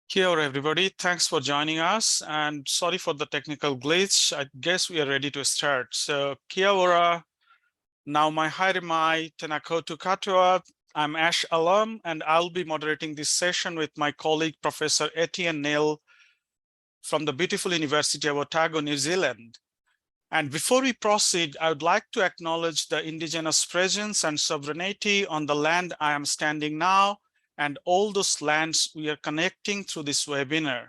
Kia ora, everybody. Thanks for joining us, and sorry for the technical glitch. I guess we are ready to start. So, kia ora, now mai haere mai, tēnā koutou katoa. I'm Ash alum, and I'll be moderating this session with my colleague, Professor Etienne Neil from the beautiful University of Otago, New Zealand. And before we proceed, I would like to acknowledge the indigenous presence and sovereignty on the land I am standing now, and all those lands we are connecting through this webinar.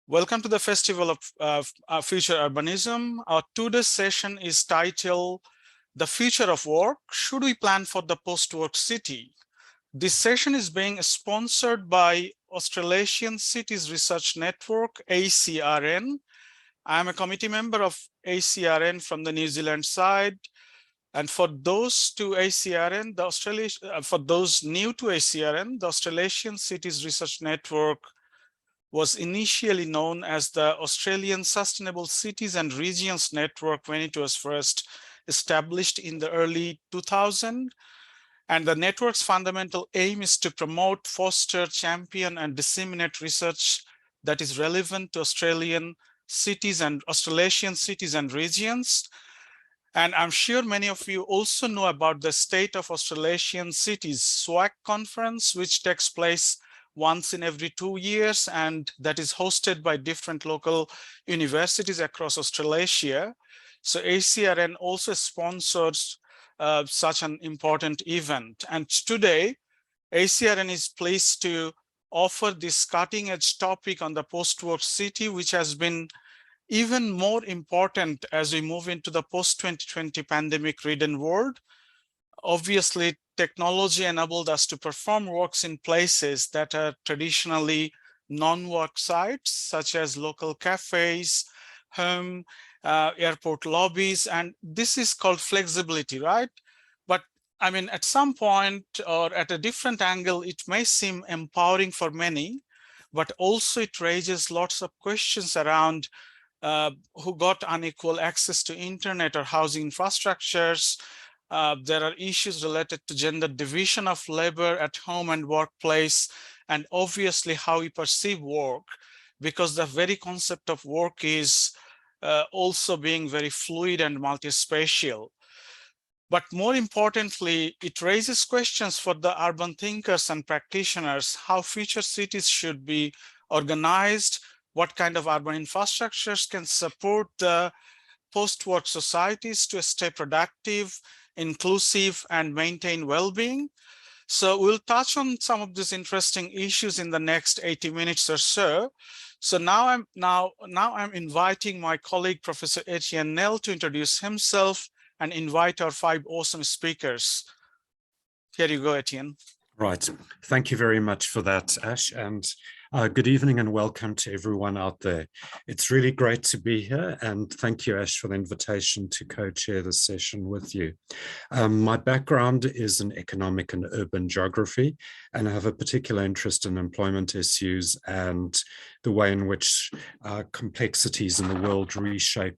Welcome to the Festival of Future Urbanism. Our two-day session is titled, The Future of Work, Should We Plan for the Post-Work City? This session is being sponsored by Australasian Cities Research Network, ACRN. I am a committee member of ACRN from the New Zealand side. And for those to ACRN, for those new to ACRN, the Australasian Cities Research Network was initially known as the Australian Sustainable Cities and Regions Network when it was first established in the early 2000s. And the network's fundamental aim is to promote, foster, champion, and disseminate research that is relevant to Australasian cities and regions. And I'm sure many of you also know about the State of Australasian Cities SWAC conference, which takes place once in every 2 years, and that is hosted by different local universities across Australasia. So ACRN also sponsors such an important event. And today, ACRN is pleased to offer this cutting-edge topic on the post-work city, which has been even more important as we move into the post-2020 pandemic-ridden world. Obviously, technology enabled us to perform works in places that are traditionally non-work sites, such as local cafes, home, airport lobbies, and this is called flexibility, right? But I mean, at some point or at a different angle, it may seem empowering for many, but also it raises lots of questions around who got unequal access to internet or housing infrastructures. There are issues related to gender division of labor at home and workplace, and obviously how we perceive work, because the very concept of work is also being very fluid and multispatial. But more importantly, it raises questions for the urban thinkers and practitioners, how future cities should be organized, what kind of urban infrastructures can support the post-work societies to stay productive, inclusive, and maintain well-being. So we'll touch on some of these interesting issues in the next 80 minutes or so. So now I'm inviting my colleague, Professor Etienne Nel, to introduce himself and invite our 5 awesome speakers. Here you go, Etienne. Right. Thank you very much for that, Ash. And good evening and welcome to everyone out there. It's really great to be here. And thank you, Ash, for the invitation to co-chair this session with you. My background is in economic and urban geography, and I have a particular interest in employment issues and the way in which complexities in the world reshape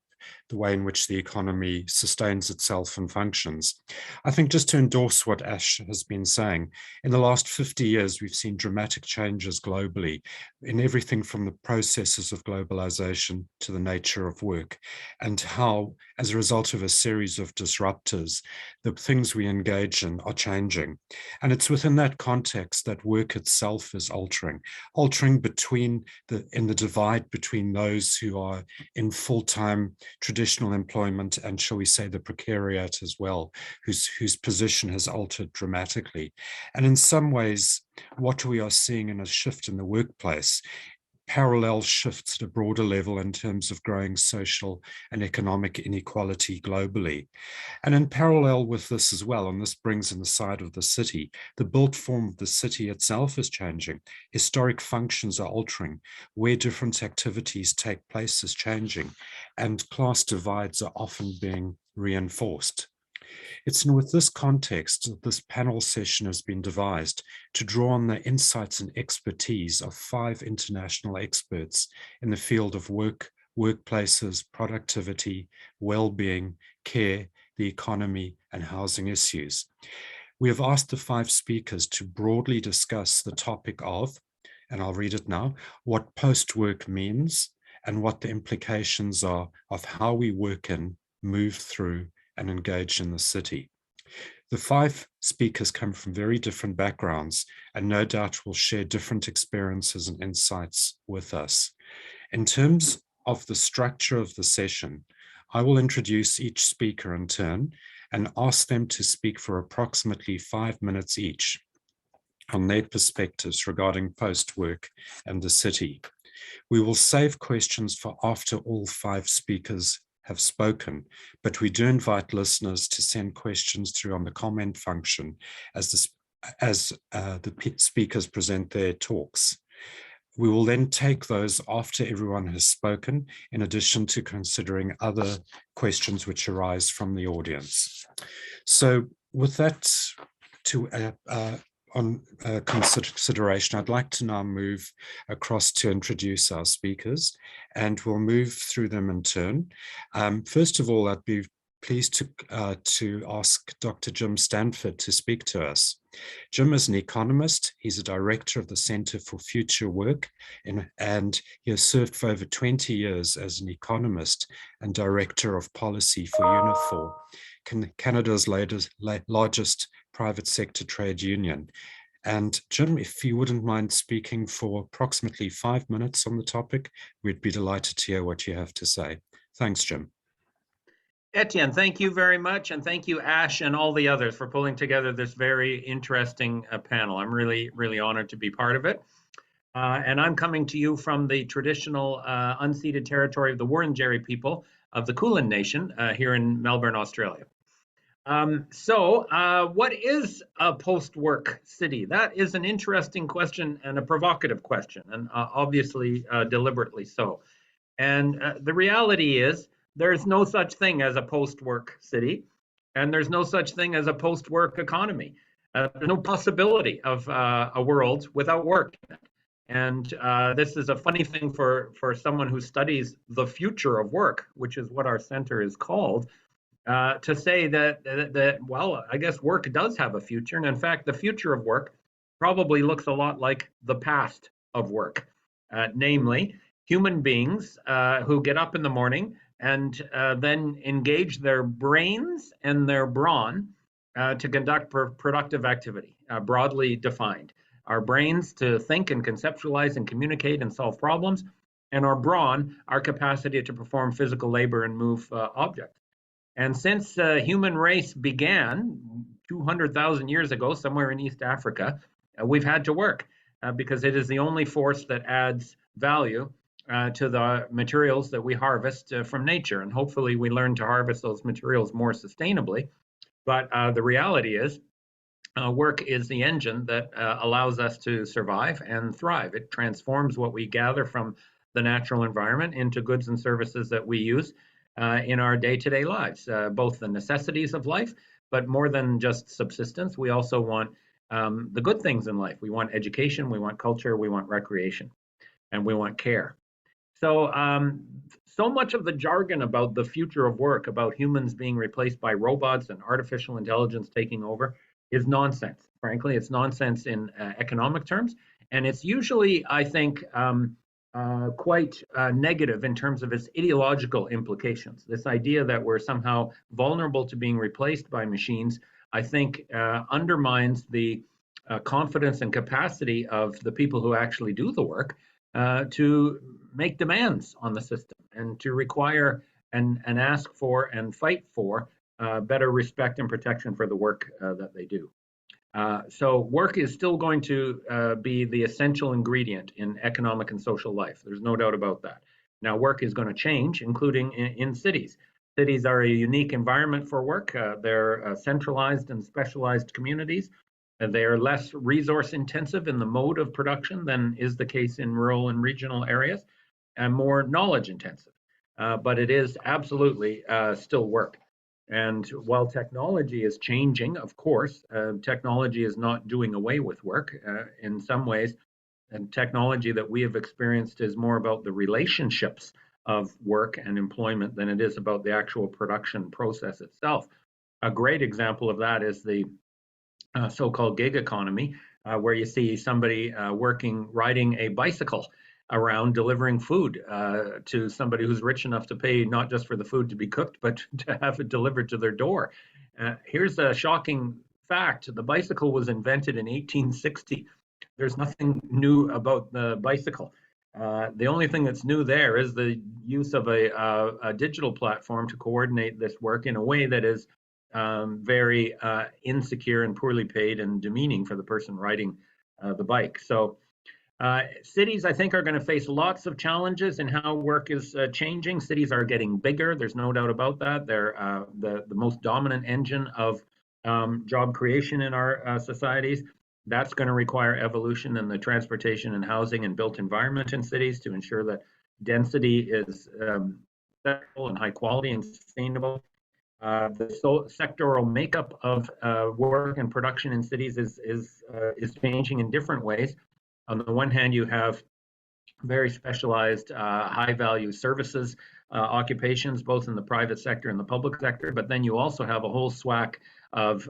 the way in which the economy sustains itself and functions. I think just to endorse what Ash has been saying, in the last 50 years, we've seen dramatic changes globally in everything from the processes of globalization to the nature of work, and how, as a result of a series of disruptors, the things we engage in are changing. And it's within that context that work itself is altering between in the divide between those who are in full-time traditional employment and, shall we say, the precariat as well, whose position has altered dramatically. And in some ways, what we are seeing in a shift in the workplace, parallel shifts at a broader level in terms of growing social and economic inequality globally. And in parallel with this as well, and this brings in the side of the city, the built form of the city itself is changing. Historic functions are altering, where different activities take place is changing, and class divides are often being reinforced. It's with this context that this panel session has been devised to draw on the insights and expertise of 5 international experts in the field of work, workplaces, productivity, well-being, care, the economy, and housing issues. We have asked the 5 speakers to broadly discuss the topic of and I'll read it now, what post-work means and what the implications are of how we work in, move through, and engage in the city. The 5 speakers come from very different backgrounds and no doubt will share different experiences and insights with us. In terms of the structure of the session, I will introduce each speaker in turn and ask them to speak for approximately 5 minutes each on their perspectives regarding post-work and the city. We will save questions for after all 5 speakers have spoken, but we do invite listeners to send questions through on the comment function as the speakers present their talks. We will then take those after everyone has spoken, in addition to considering other questions which arise from the audience. So with that on consideration, I'd like to now move across to introduce our speakers, and we'll move through them in turn. First of all, I'd be pleased to ask Dr. Jim Stanford to speak to us. Jim is an economist. He's a director of the Center for Future Work, and he has served for over 20 years as an economist and director of policy for Unifor, Canada's largest private sector trade union. And Jim, if you wouldn't mind speaking for approximately 5 minutes on the topic, we'd be delighted to hear what you have to say. Thanks, Jim. Etienne, thank you very much. And thank you, Ash, and all the others for pulling together this very interesting panel. I'm really, really honored to be part of it. And I'm coming to you from the traditional unceded territory of the Wurundjeri people of the Kulin Nation here in Melbourne, Australia. What is a post-work city? That is an interesting question and a provocative question, and obviously deliberately so. And the reality is there's no such thing as a post-work city, and there's no such thing as a post-work economy. There's no possibility of a world without work. And this is a funny thing for someone who studies the future of work, which is what our center is called, to say that, well, I guess work does have a future. And in fact, the future of work probably looks a lot like the past of work, namely human beings who get up in the morning and then engage their brains and their brawn to conduct productive activity, broadly defined. Our brains to think and conceptualize and communicate and solve problems, and our brawn, our capacity to perform physical labor and move objects. And since the human race began 200,000 years ago, somewhere in East Africa, we've had to work because it is the only force that adds value to the materials that we harvest from nature. And hopefully we learn to harvest those materials more sustainably. But the reality is work is the engine that allows us to survive and thrive. It transforms what we gather from the natural environment into goods and services that we use in our day-to-day lives, both the necessities of life, but more than just subsistence, we also want the good things in life. We want education, we want culture, we want recreation, and we want care. So, so much of the jargon about the future of work, about humans being replaced by robots and artificial intelligence taking over, is nonsense. Frankly, it's nonsense in economic terms, and it's usually, I think, quite negative in terms of its ideological implications. This idea that we're somehow vulnerable to being replaced by machines, I think, undermines the confidence and capacity of the people who actually do the work to make demands on the system and to require and ask for and fight for better respect and protection for the work that they do. So work is still going to be the essential ingredient in economic and social life. There's no doubt about that. Now, work is going to change, including in cities. Cities are a unique environment for work. They're centralized and specialized communities. They are less resource intensive in the mode of production than is the case in rural and regional areas, and more knowledge intensive. But it is absolutely still work. And while technology is changing, of course, technology is not doing away with work. In some ways, and technology that we have experienced is more about the relationships of work and employment than it is about the actual production process itself. A great example of that is the so-called gig economy, where you see somebody riding a bicycle around delivering food to somebody who's rich enough to pay not just for the food to be cooked, but to have it delivered to their door. Here's a shocking fact. The bicycle was invented in 1860. There's nothing new about the bicycle. The only thing that's new there is the use of a digital platform to coordinate this work in a way that is very insecure and poorly paid and demeaning for the person riding the bike. So cities, I think, are going to face lots of challenges in how work is changing. Cities are getting bigger. There's no doubt about that. They're the most dominant engine of job creation in our societies. That's going to require evolution in the transportation and housing and built environment in cities to ensure that density is acceptable and high quality and sustainable. The sectoral makeup of work and production in cities is changing in different ways. On the one hand, you have very specialized, high-value services occupations, both in the private sector and the public sector, but then you also have a whole swath of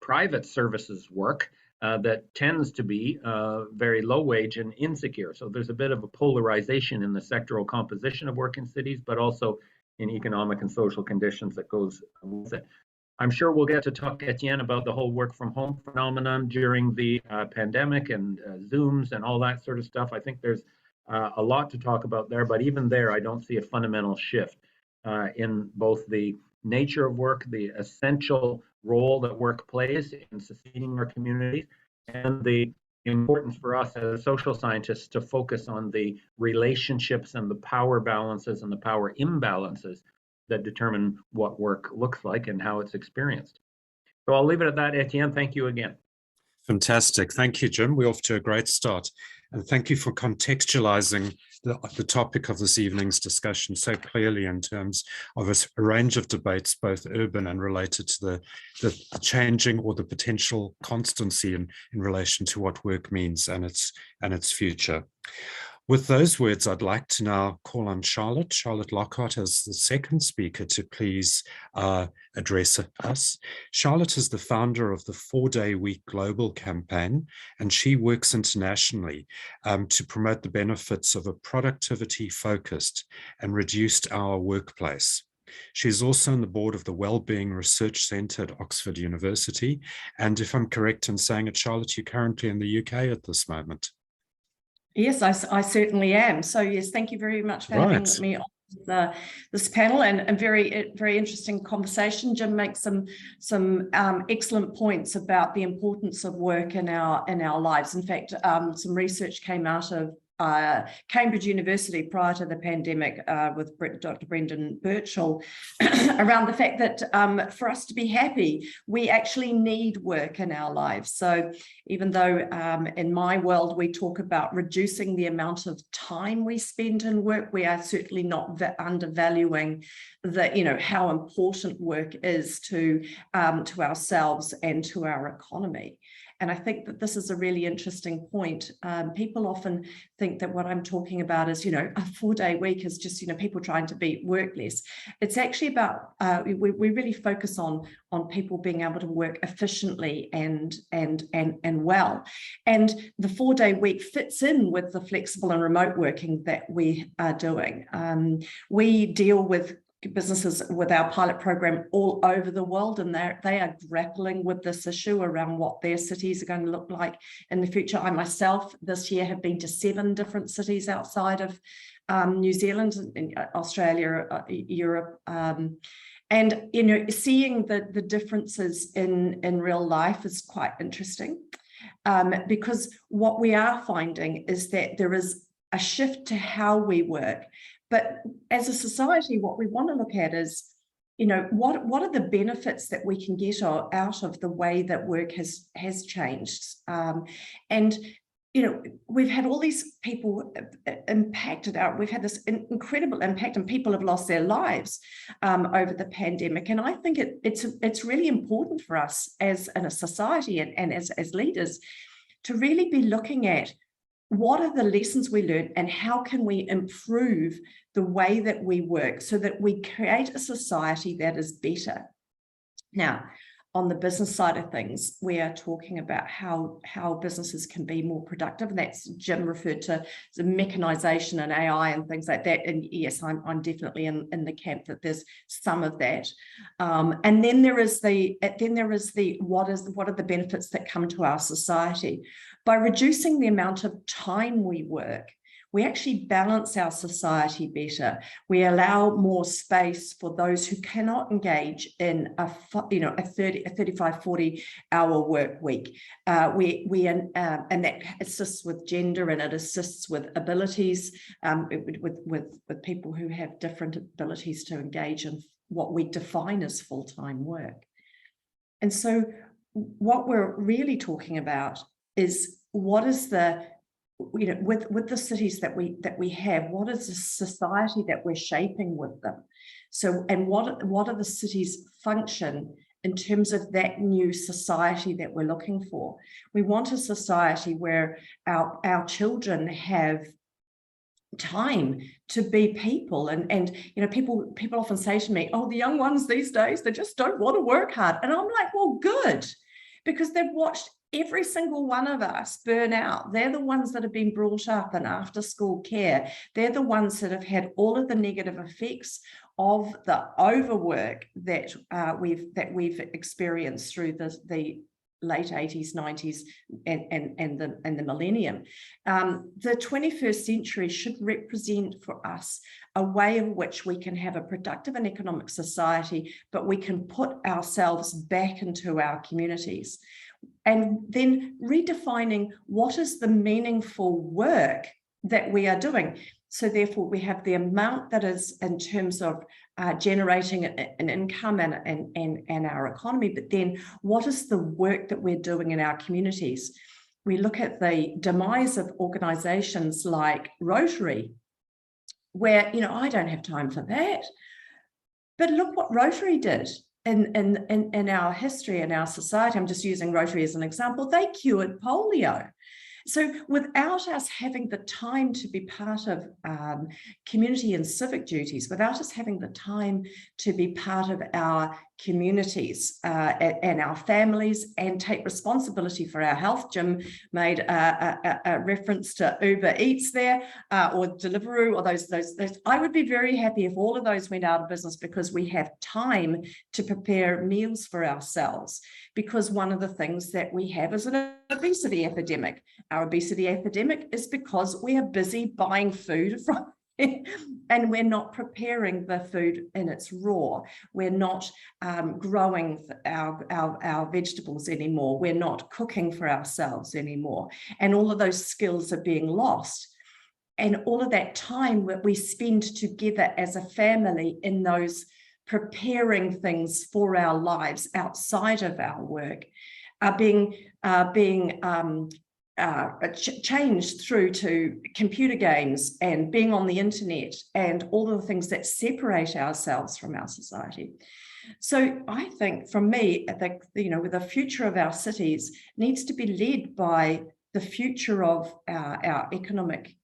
private services work that tends to be very low wage and insecure. So there's a bit of a polarization in the sectoral composition of work in cities, but also in economic and social conditions that goes with it. I'm sure we'll get to talk, Etienne, about the whole work from home phenomenon during the pandemic and Zooms and all that sort of stuff. I think there's a lot to talk about there, but even there, I don't see a fundamental shift in both the nature of work, the essential role that work plays in sustaining our communities, and the importance for us as social scientists to focus on the relationships and the power balances and the power imbalances that determine what work looks like and how it's experienced. So I'll leave it at that, Etienne. Thank you again. Fantastic. Thank you, Jim. We're off to a great start. And thank you for contextualizing the topic of this evening's discussion so clearly in terms of a range of debates, both urban and related to the changing or the potential constancy in relation to what work means and its future. With those words, I'd like to now call on Charlotte Lockhart as the second speaker to please address us. Charlotte is the founder of the 4-Day Week Global campaign, and she works internationally to promote the benefits of a productivity-focused and reduced hour workplace. She's also on the board of the Wellbeing Research Centre at Oxford University. And if I'm correct in saying it, Charlotte, you're currently in the UK at this moment. Yes, I certainly am. So yes, thank you very much for having me on this panel, and very interesting conversation. Jim makes some excellent points about the importance of work in our lives. In fact, some research came out of Cambridge University prior to the pandemic with Dr. Brendan Birchall around the fact that for us to be happy, we actually need work in our lives. So even though in my world we talk about reducing the amount of time we spend in work, we are certainly not undervaluing how important work is to ourselves and to our economy. And I think that this is a really interesting point. People often think that what I'm talking about is, a 4-day week is just, people trying to work less. It's actually about, we really focus on people being able to work efficiently and well. And the 4-day week fits in with the flexible and remote working that we are doing. We deal with businesses with our pilot program all over the world, and they are grappling with this issue around what their cities are going to look like in the future. I myself this year have been to 7 different cities outside of New Zealand, Australia, Europe, and seeing the differences in real life is quite interesting, because what we are finding is that there is a shift to how we work. But as a society, what we want to look at is, what are the benefits that we can get out of the way that work has changed? And we've had all these people impacted out. We've had this incredible impact, and people have lost their lives over the pandemic. And I think it's really important for us as in a society and as leaders to really be looking at what are the lessons we learned and how can we improve the way that we work so that we create a society that is better. Now, on the business side of things, we are talking about how businesses can be more productive. And that's Jim referred to the mechanization and AI and things like that. And yes, I'm definitely in the camp that there's some of that. And then there is what are the benefits that come to our society? By reducing the amount of time we work, we actually balance our society better. We allow more space for those who cannot engage in a 35, 40 hour work week. And that assists with gender, and it assists with abilities, with people who have different abilities to engage in what we define as full-time work. And so what we're really talking about is what is with the cities that we have, what is the society that we're shaping with them? So, and what are the cities' function in terms of that new society that we're looking for? We want a society where our children have time to be people, and people often say to me, oh, the young ones these days, they just don't want to work hard. And I'm like, well, good, because they've watched every single one of us burn out. They're the ones that have been brought up in after school care. They're the ones that have had all of the negative effects of the overwork that we've experienced through the late 80s, 90s, and the millennium. The 21st century should represent for us a way in which we can have a productive and economic society, but we can put ourselves back into our communities. And then redefining what is the meaningful work that we are doing. So therefore, we have the amount that is in terms of generating an income and our economy, but then what is the work that we're doing in our communities? We look at the demise of organizations like Rotary, where, I don't have time for that. But look what Rotary did. In our history and our society, I'm just using Rotary as an example, they cured polio. So without us having the time to be part of community and civic duties, without us having the time to be part of our communities and our families and take responsibility for our health. Jim made a reference to Uber Eats there, or Deliveroo, or those. I would be very happy if all of those went out of business, because we have time to prepare meals for ourselves. Because one of the things that we have is an obesity epidemic. Our obesity epidemic is because we are busy buying food from and we're not preparing the food in its raw. We're not growing our vegetables anymore. We're not cooking for ourselves anymore. And all of those skills are being lost. And all of that time that we spend together as a family in those preparing things for our lives outside of our work are being changed through to computer games and being on the internet and all of the things that separate ourselves from our society. So I think, from me, the future of our cities needs to be led by the future of our economic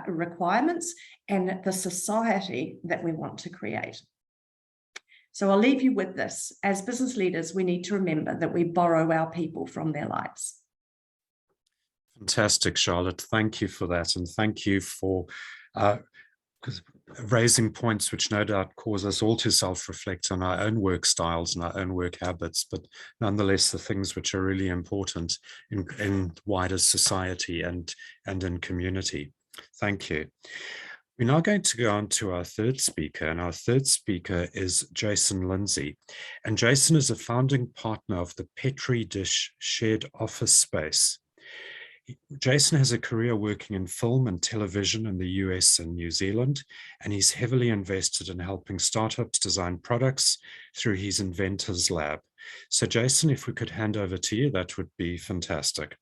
requirements and the society that we want to create. So I'll leave you with this. As business leaders, we need to remember that we borrow our people from their lives. Fantastic, Charlotte. Thank you for that. And thank you for raising points which no doubt cause us all to self-reflect on our own work styles and our own work habits, but nonetheless, the things which are really important in wider society and in community. Thank you. We're now going to go on to our third speaker, and our third speaker is Jason Lindsay. And Jason is a founding partner of the Petri Dish shared office space. Jason has a career working in film and television in the US and New Zealand, and he's heavily invested in helping startups design products through his Inventors Lab. So Jason, if we could hand over to you, that would be fantastic.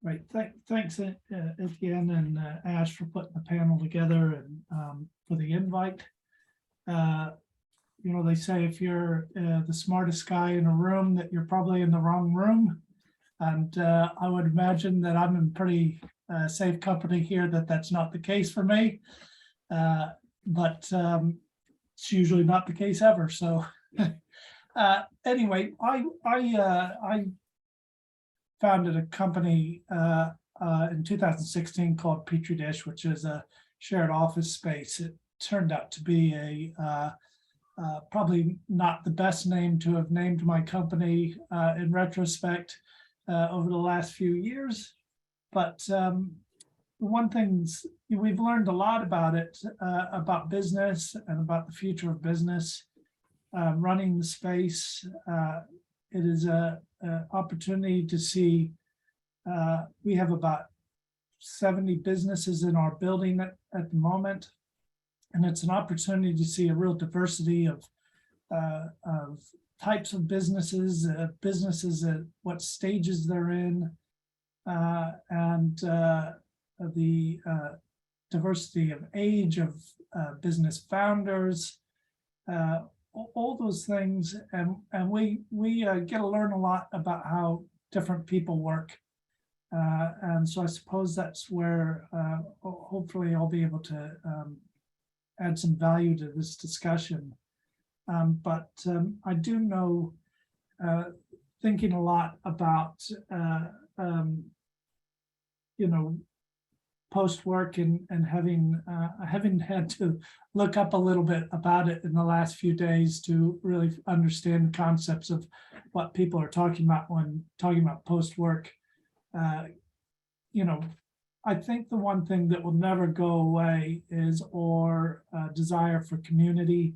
Right, thanks Etienne and Ash for putting the panel together and for the invite. They say if you're the smartest guy in a room, that you're probably in the wrong room. And I would imagine that I'm in pretty safe company here, that's not the case for me. But it's usually not the case ever. So Anyway, I founded a company in 2016 called Petri Dish, which is a shared office space. It turned out to be a probably not the best name to have named my company in retrospect over the last few years. But one thing we've learned a lot about it, about business and about the future of business, running the space. It is an opportunity to see, we have about 70 businesses in our building at the moment. And it's an opportunity to see a real diversity of types of businesses, businesses at what stages they're in, and the diversity of age of business founders, all those things. And we get to learn a lot about how different people work. And so I suppose that's where hopefully I'll be able to add some value to this discussion. But I do know, thinking a lot about, post-work and having had to look up a little bit about it in the last few days to really understand the concepts of what people are talking about when talking about post-work. I think the one thing that will never go away is our desire for community,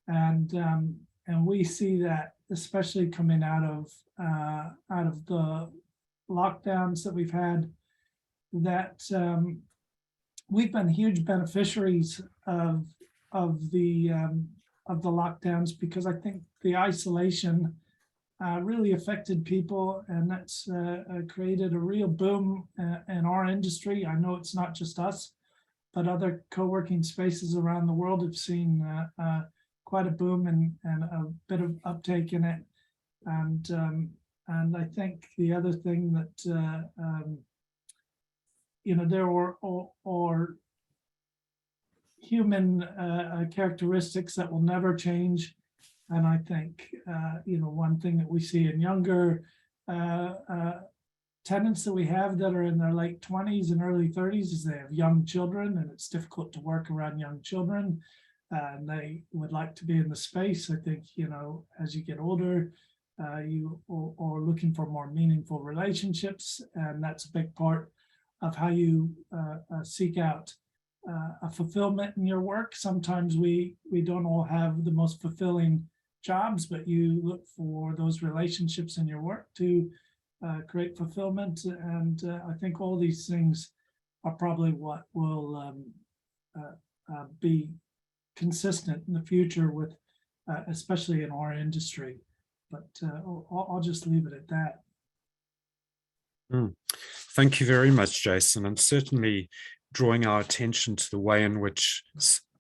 and we see that especially coming out of the lockdowns that we've had, that we've been huge beneficiaries of the lockdowns, because I think the isolation really affected people, and that's created a real boom in our industry. I know it's not just us, but other co-working spaces around the world have seen quite a boom and a bit of uptake in it. And I think the other thing that there are human characteristics that will never change. And I think, one thing that we see in younger tenants that we have that are in their late 20s and early 30s is they have young children, and it's difficult to work around young children. And they would like to be in the space. I think, as you get older, you are looking for more meaningful relationships. And that's a big part of how you seek out a fulfillment in your work. Sometimes we don't all have the most fulfilling jobs, but you look for those relationships in your work to create fulfillment. And I think all these things are probably what will be consistent in the future with, especially in our industry. But I'll just leave it at that. Thank you very much, Jason, and certainly drawing our attention to the way in which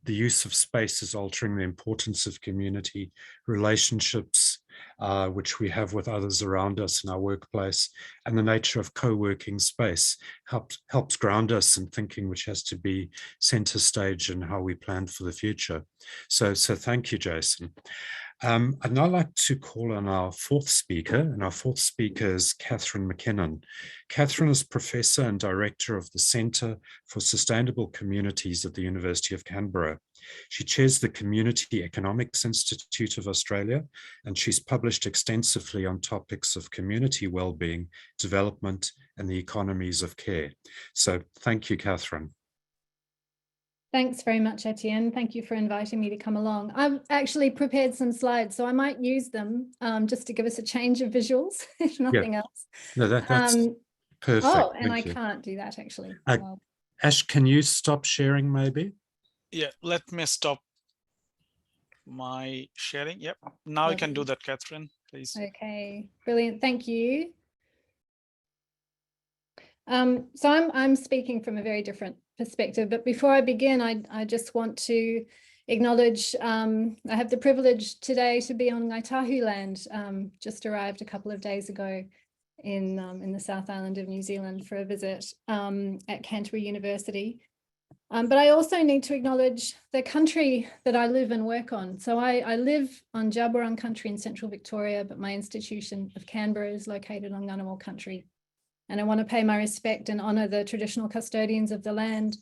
the use of space is altering the importance of community relationships, which we have with others around us in our workplace, and the nature of co-working space helps ground us in thinking, which has to be center stage in how we plan for the future. So thank you, Jason. I'd now like to call on our fourth speaker, and our fourth speaker is Catherine McKinnon. Catherine is Professor and Director of the Centre for Sustainable Communities at the University of Canberra. She chairs the Community Economics Institute of Australia, and she's published extensively on topics of community well-being, development, and the economies of care. So thank you, Catherine. Thanks very much, Etienne. Thank you for inviting me to come along. I've actually prepared some slides, so I might use them just to give us a change of visuals, if nothing else. No, that's perfect. Oh, and I can't do that actually. Ash, can you stop sharing maybe? Yeah, let me stop my sharing. Yep, now I can do that, Catherine, please. Okay, brilliant. Thank you. So I'm speaking from a very different perspective, but before I begin, I just want to acknowledge I have the privilege today to be on Ngaitahu land. Just arrived a couple of days ago in the South Island of New Zealand for a visit at Canterbury University. But I also need to acknowledge the country that I live and work on. So I live on Djab Wurrung country in central Victoria, but my institution of Canberra is located on Ngunnawal country. And I want to pay my respect and honour the traditional custodians of the land.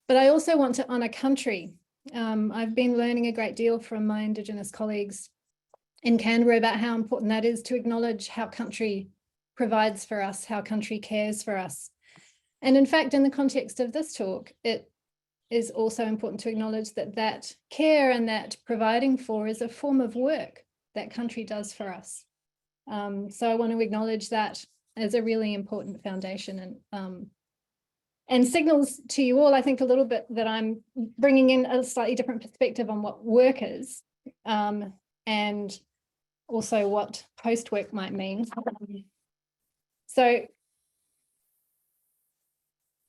But I also want to honour country. I've been learning a great deal from my Indigenous colleagues in Canberra about how important that is to acknowledge how country provides for us, how country cares for us. And in fact, in the context of this talk, it is also important to acknowledge that that care and that providing for is a form of work that country does for us. So I want to acknowledge that as a really important foundation, and signals to you all, I think, a little bit that I'm bringing in a slightly different perspective on what work is, and also what post-work might mean. So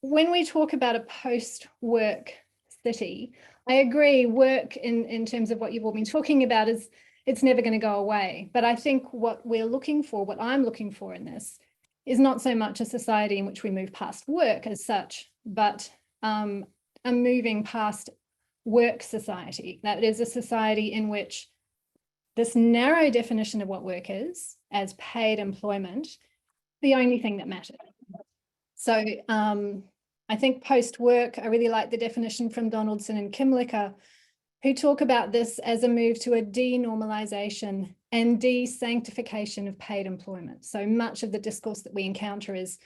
when we talk about a post-work city, I agree, work in terms of what you've all been talking about is it's never going to go away. But I think what we're looking for, what I'm looking for in this, is not so much a society in which we move past work as such, but a moving past work society. That is a society in which this narrow definition of what work is, as paid employment, the only thing that matters. So I think post-work, I really like the definition from Donaldson and Kimlicker, who talk about this as a move to a denormalization and de-sanctification of paid employment. So much of the discourse that we encounter is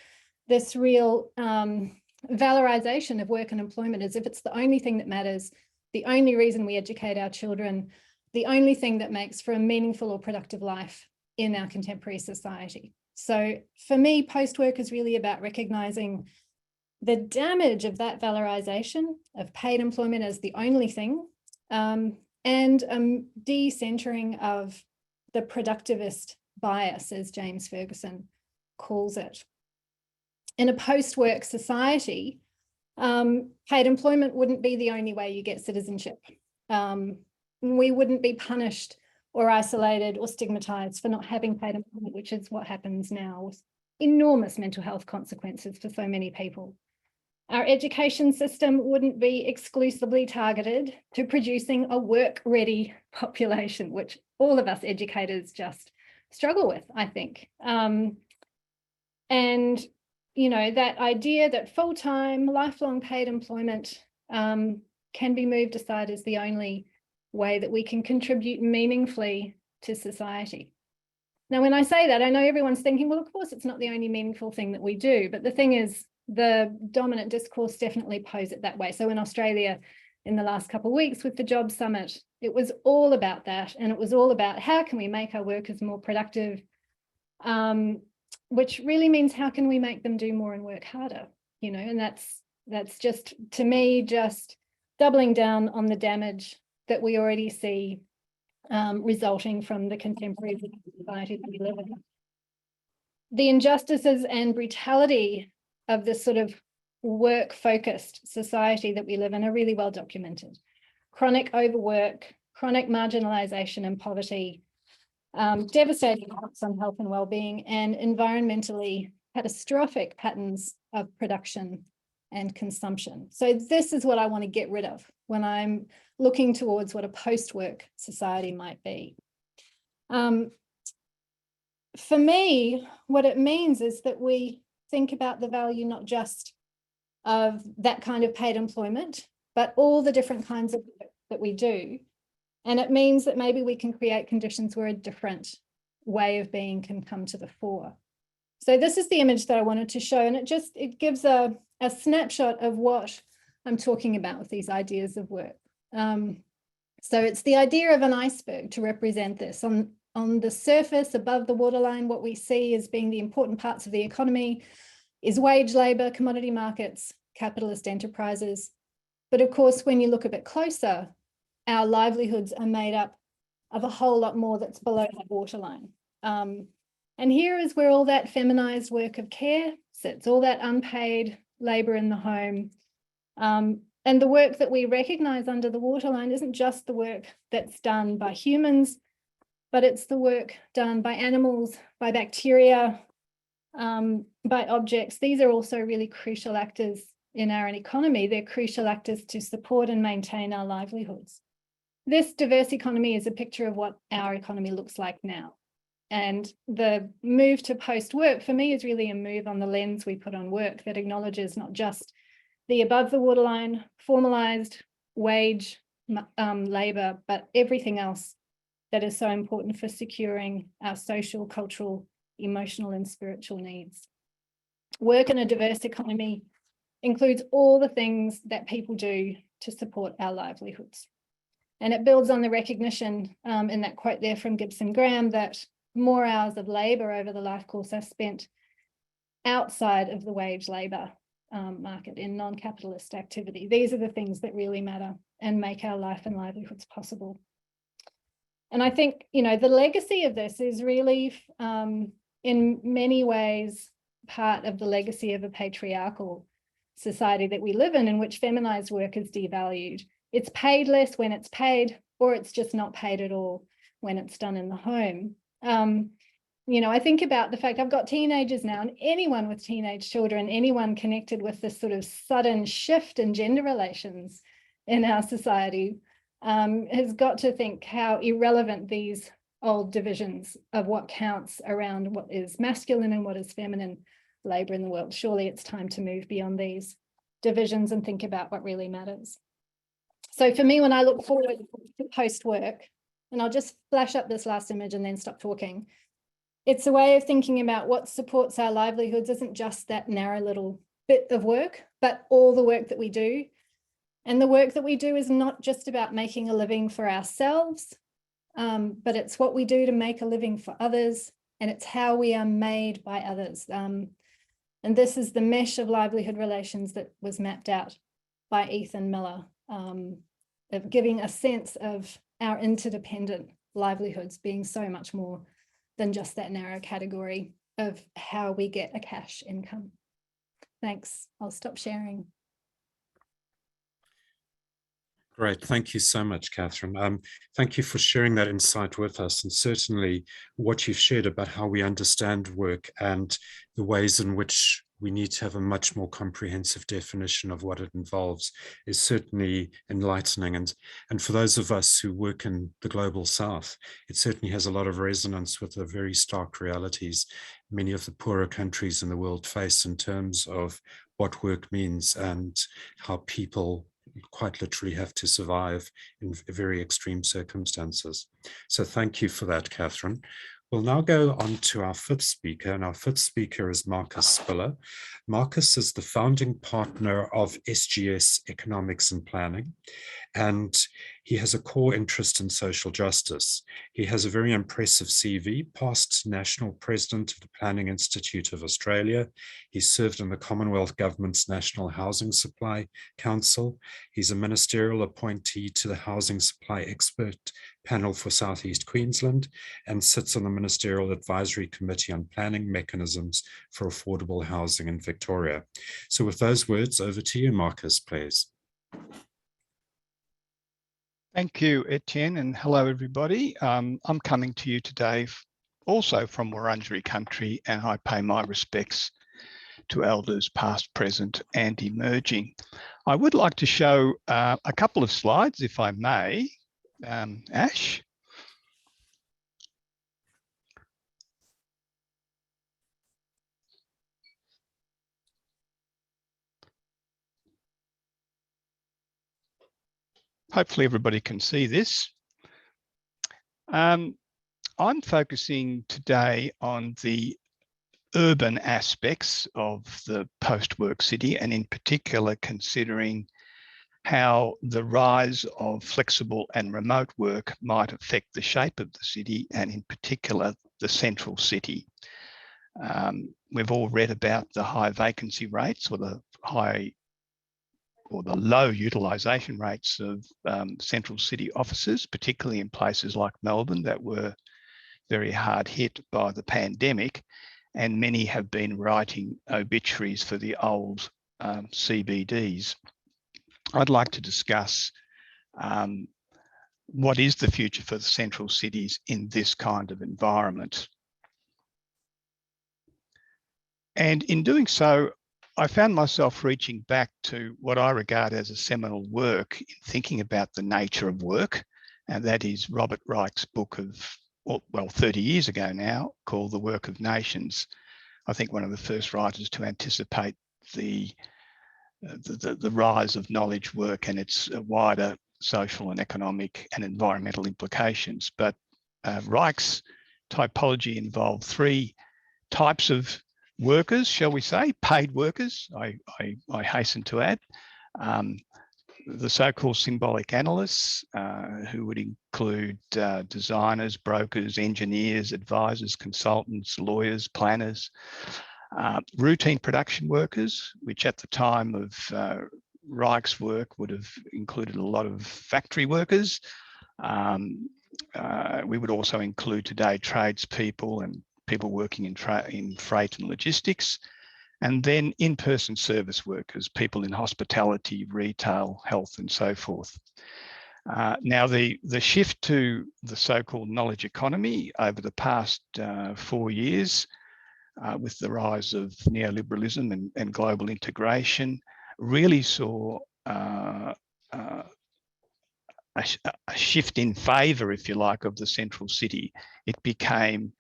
this real valorization of work and employment as if it's the only thing that matters, the only reason we educate our children, the only thing that makes for a meaningful or productive life in our contemporary society. So for me, post-work is really about recognizing the damage of that valorization of paid employment as the only thing, and decentering of the productivist bias, as James Ferguson calls it. In a post-work society, paid employment wouldn't be the only way you get citizenship. We wouldn't be punished or isolated or stigmatized for not having paid employment, which is what happens now with enormous mental health consequences for so many people. Our education system wouldn't be exclusively targeted to producing a work-ready population, which all of us educators just struggle with, I think. And, you know, that idea that full-time, lifelong paid employment can be moved aside as the only way that we can contribute meaningfully to society. Now, when I say that, I know everyone's thinking, well, of course, it's not the only meaningful thing that we do. But the thing is, the dominant discourse definitely pose it that way. So in Australia, in the last couple of weeks with the Job Summit, it was all about that. And it was all about how can we make our workers more productive, which really means how can we make them do more and work harder, you know, and that's just, to me, just doubling down on the damage that we already see resulting from the contemporary society that we live in. The injustices and brutality of this sort of work-focused society that we live in are really well documented. Chronic overwork, chronic marginalisation and poverty, devastating effects on health and well-being, and environmentally catastrophic patterns of production and consumption. So this is what I want to get rid of when I'm looking towards what a post-work society might be. For me, what it means is that we think about the value not just of that kind of paid employment, but all the different kinds of work that we do. And it means that maybe we can create conditions where a different way of being can come to the fore. So this is the image that I wanted to show, and it gives a snapshot of what I'm talking about with these ideas of work. So it's the idea of an iceberg to represent this. On the surface, above the waterline, what we see as being the important parts of the economy is wage labour, commodity markets, capitalist enterprises. But of course, when you look a bit closer, our livelihoods are made up of a whole lot more that's below that waterline. And here is where all that feminised work of care sits, all that unpaid labour in the home. And the work that we recognise under the waterline isn't just the work that's done by humans, but it's the work done by animals, by bacteria, by objects. These are also really crucial actors in our economy, they're crucial actors to support and maintain our livelihoods. This diverse economy is a picture of what our economy looks like now. And the move to post-work for me is really a move on the lens we put on work that acknowledges not just the above the waterline, formalised wage labour, but everything else that is so important for securing our social, cultural, emotional and spiritual needs. Work in a diverse economy includes all the things that people do to support our livelihoods. And it builds on the recognition in that quote there from Gibson Graham that more hours of labour over the life course are spent outside of the wage labour market in non-capitalist activity. These are the things that really matter and make our life and livelihoods possible. And I think, you know, the legacy of this is really in many ways part of the legacy of a patriarchal society that we live in which feminized work is devalued. It's paid less when it's paid, or it's just not paid at all when it's done in the home. You know, I think about the fact I've got teenagers now, and anyone with teenage children, anyone connected with this sort of sudden shift in gender relations in our society has got to think how irrelevant these old divisions of what counts around what is masculine and what is feminine labour in the world. Surely it's time to move beyond these divisions and think about what really matters. So for me, when I look forward to post-work, and I'll just flash up this last image and then stop talking, it's a way of thinking about what supports our livelihoods isn't just that narrow little bit of work, but all the work that we do. And the work that we do is not just about making a living for ourselves, but it's what we do to make a living for others, and it's how we are made by others. And this is the mesh of livelihood relations that was mapped out by Ethan Miller, of giving a sense of our interdependent livelihoods being so much more than just that narrow category of how we get a cash income. Thanks. I'll stop sharing. Great. Thank you so much, Catherine. Thank you for sharing that insight with us, and certainly what you've shared about how we understand work and the ways in which we need to have a much more comprehensive definition of what it involves is certainly enlightening. And for those of us who work in the global South, it certainly has a lot of resonance with the very stark realities many of the poorer countries in the world face in terms of what work means and how people quite literally have to survive in very extreme circumstances. So thank you for that, Catherine. We'll now go on to our fifth speaker, and our fifth speaker is Marcus Spiller. Marcus is the founding partner of SGS Economics and Planning, and he has a core interest in social justice. He has a very impressive CV, past National President of the Planning Institute of Australia. He served in the Commonwealth Government's National Housing Supply Council. He's a ministerial appointee to the Housing Supply Expert Panel for South East Queensland and sits on the Ministerial Advisory Committee on Planning Mechanisms for Affordable Housing in Victoria. So with those words, over to you, Marcus, please. Thank you, Etienne, and hello, everybody. I'm coming to you today also from Wurundjeri country, and I pay my respects to elders past, present, and emerging. I would like to show a couple of slides, if I may. Ash. Hopefully everybody can see this. I'm focusing today on the urban aspects of the post-work city, and in particular considering how the rise of flexible and remote work might affect the shape of the city, and in particular the central city. We've all read about the high vacancy rates or the low utilisation rates of central city offices, particularly in places like Melbourne that were very hard hit by the pandemic, and many have been writing obituaries for the old CBDs. I'd like to discuss what is the future for the central cities in this kind of environment. And in doing so, I found myself reaching back to what I regard as a seminal work in thinking about the nature of work, and that is Robert Reich's book of, well, 30 years ago now, called The Work of Nations. I think one of the first writers to anticipate the rise of knowledge work and its wider social and economic and environmental implications. But Reich's typology involved three types of workers, shall we say, paid workers, I hasten to add. The so-called symbolic analysts, who would include designers, brokers, engineers, advisors, consultants, lawyers, planners, routine production workers, which at the time of Reich's work would have included a lot of factory workers. We would also include today tradespeople and people working in freight and logistics, and then in-person service workers, people in hospitality, retail, health, and so forth. Now, the shift to the so-called knowledge economy over the past 4 years, with the rise of neoliberalism and global integration, really saw a shift in favour, if you like, of the central city. It became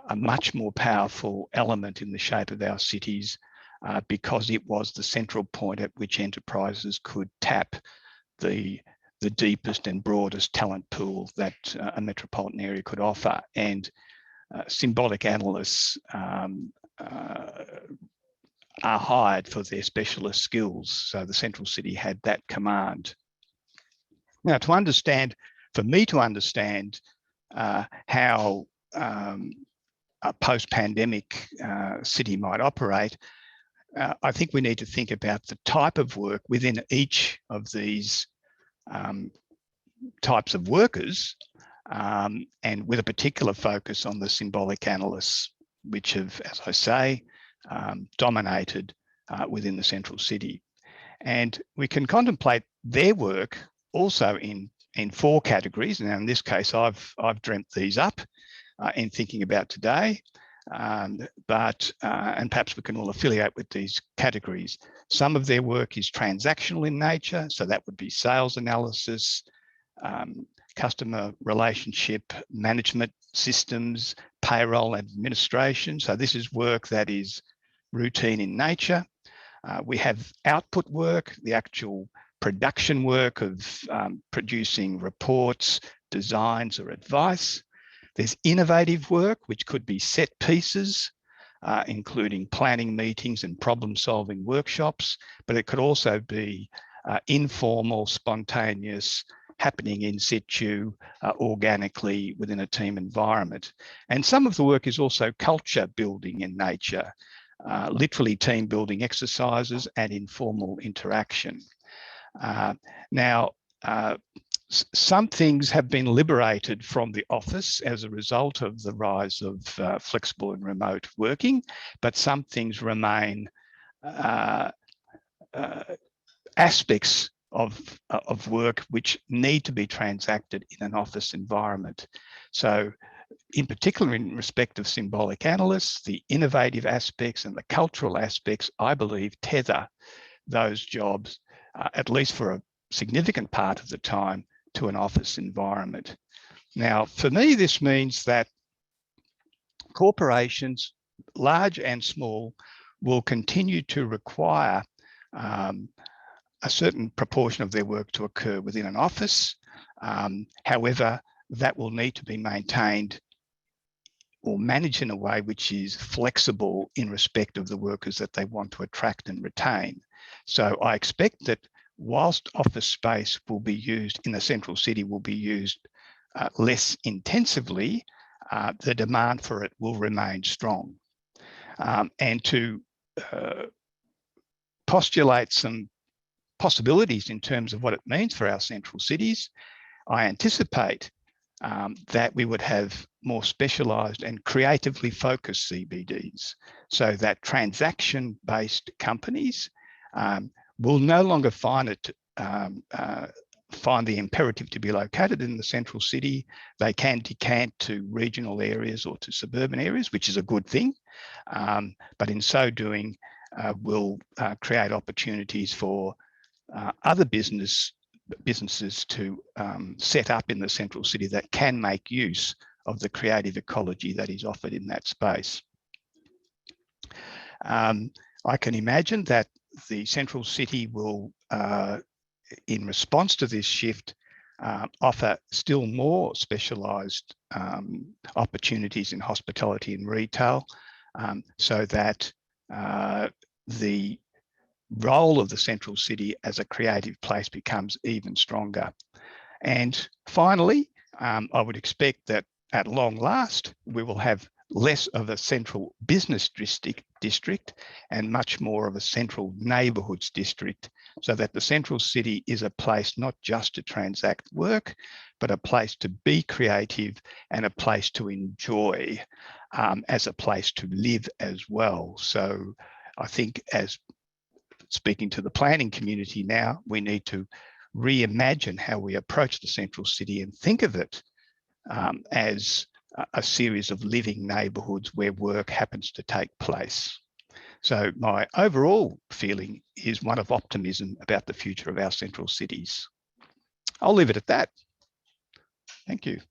a much more powerful element in the shape of our cities because it was the central point at which enterprises could tap the deepest and broadest talent pool that a metropolitan area could offer. And symbolic analysts are hired for their specialist skills. So the central city had that command. Now, for me to understand how a post-pandemic city might operate, I think we need to think about the type of work within each of these types of workers, and with a particular focus on the symbolic analysts, which have, as I say, dominated within the central city. And we can contemplate their work also in 4 categories. Now, in this case, I've dreamt these up in thinking about today, and perhaps we can all affiliate with these categories. Some of their work is transactional in nature, so that would be sales analysis, customer relationship management systems, payroll and administration. So this is work that is routine in nature. We have output work, the actual production work of producing reports, designs, or advice. There's innovative work, which could be set pieces, including planning meetings and problem-solving workshops, but it could also be informal, spontaneous, happening in situ, organically within a team environment. And some of the work is also culture building in nature, literally team building exercises and informal interaction. Now, some things have been liberated from the office as a result of the rise of flexible and remote working, but some things remain aspects of work which need to be transacted in an office environment. So in particular, in respect of symbolic analysts, the innovative aspects and the cultural aspects, I believe, tether those jobs, at least for a significant part of the time, to an office environment. Now, for me, this means that corporations, large and small, will continue to require a certain proportion of their work to occur within an office. However, that will need to be maintained or managed in a way which is flexible in respect of the workers that they want to attract and retain. So I expect that whilst office space will be used in the central city will be used less intensively, the demand for it will remain strong. And to postulate some possibilities in terms of what it means for our central cities, I anticipate that we would have more specialised and creatively focused CBDs, so that transaction-based companies will no longer find the imperative to be located in the central city. They can decant to regional areas or to suburban areas, which is a good thing. But in so doing, will create opportunities for other businesses to set up in the central city that can make use of the creative ecology that is offered in that space. I can imagine that the central city will, in response to this shift, offer still more specialised opportunities in hospitality and retail, so that the role of the central city as a creative place becomes even stronger. And finally, I would expect that at long last, we will have less of a central business district and much more of a central neighbourhoods district, so that the central city is a place not just to transact work, but a place to be creative and a place to enjoy, as a place to live as well. So I think, as speaking to the planning community now, we need to reimagine how we approach the central city and think of it as a series of living neighbourhoods where work happens to take place. So my overall feeling is one of optimism about the future of our central cities. I'll leave it at that. Thank you.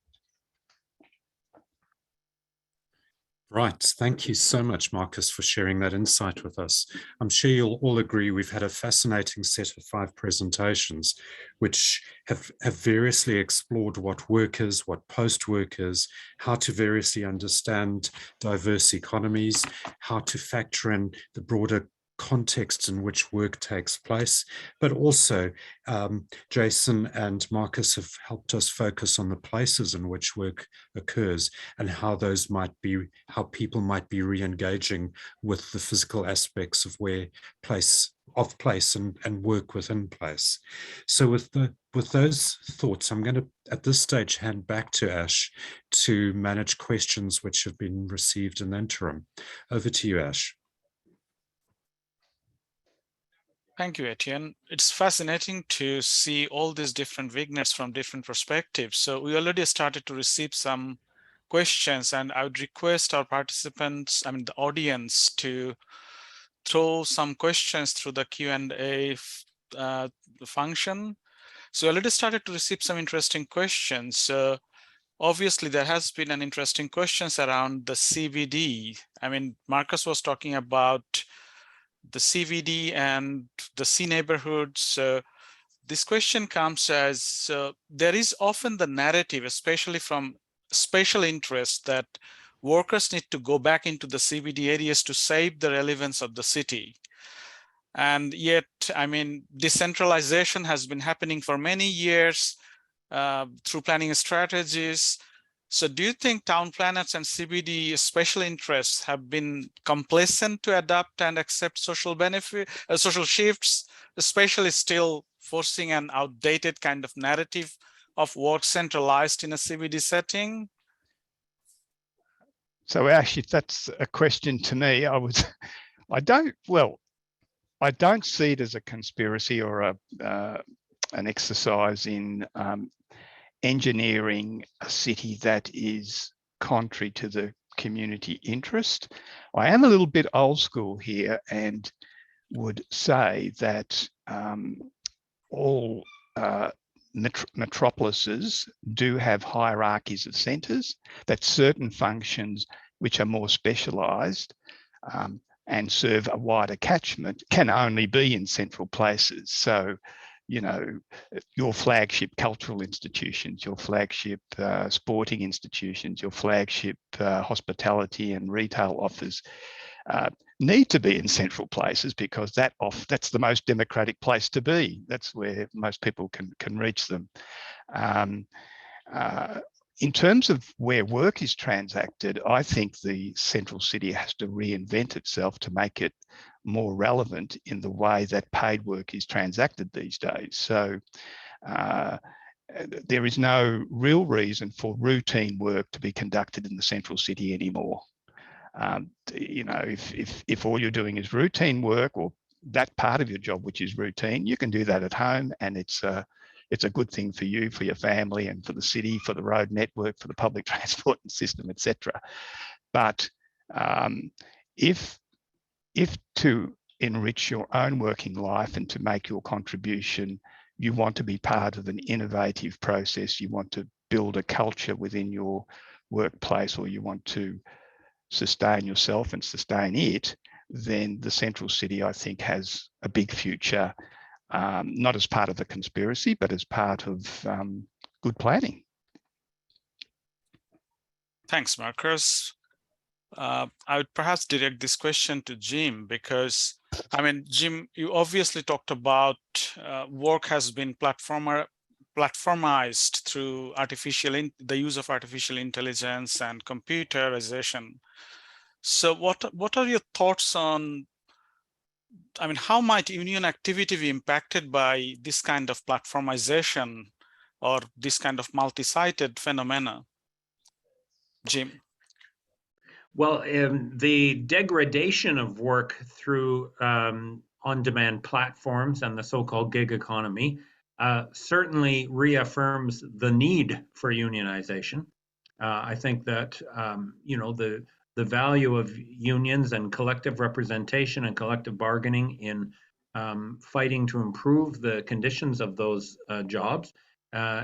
Right. Thank you so much, Marcus, for sharing that insight with us. I'm sure you'll all agree we've had a fascinating set of 5 presentations, which have variously explored what work is, what post-work is, how to variously understand diverse economies, how to factor in the broader contexts in which work takes place, but also Jason and Marcus have helped us focus on the places in which work occurs and how those might be, how people might be re-engaging with the physical aspects of place and work within place. So with those thoughts, I'm going to at this stage hand back to Ash to manage questions which have been received in the interim. Over to you, Ash. Thank you, Etienne. It's fascinating to see all these different vignettes from different perspectives. So we already started to receive some questions, and I would request our participants, the audience, to throw some questions through the Q&A function. So we already started to receive some interesting questions. So obviously, there has been an interesting questions around the CBD. Marcus was talking about the CBD and the C neighborhoods. So this question comes as there is often the narrative, especially from special interests, that workers need to go back into the CBD areas to save the relevance of the city. And yet, decentralization has been happening for many years through planning strategies. So do you think town planners and CBD special interests have been complacent to adapt and accept social shifts, especially still forcing an outdated kind of narrative of work centralized in a CBD setting? So Ash, if that's a question to me, I don't see it as a conspiracy or an exercise in engineering a city that is contrary to the community interest. I am a little bit old school here and would say that all metropolises do have hierarchies of centres, that certain functions which are more specialised and serve a wider catchment can only be in central places. So, your flagship cultural institutions, your flagship sporting institutions, your flagship hospitality and retail offers need to be in central places, because that's the most democratic place to be. That's where most people can reach them. In terms of where work is transacted, I think the central city has to reinvent itself to make it more relevant in the way that paid work is transacted these days. So there is no real reason for routine work to be conducted in the central city anymore. If all you're doing is routine work, or that part of your job which is routine, you can do that at home, and it's a good thing for you, for your family, and for the city, for the road network, for the public transport system, etc. But if to enrich your own working life and to make your contribution, you want to be part of an innovative process, you want to build a culture within your workplace, or you want to sustain yourself and sustain it, then the central city, I think, has a big future, not as part of a conspiracy, but as part of good planning. Thanks, Marcus. I would perhaps direct this question to Jim, because, I mean, Jim, you obviously talked about work has been platformized through the use of artificial intelligence and computerization. So what are your thoughts on, I mean, how might union activity be impacted by this kind of platformization or this kind of multi-sited phenomena? Jim. Well, the degradation of work through on-demand platforms and the so-called gig economy certainly reaffirms the need for unionization. I think that the value of unions and collective representation and collective bargaining in fighting to improve the conditions of those jobs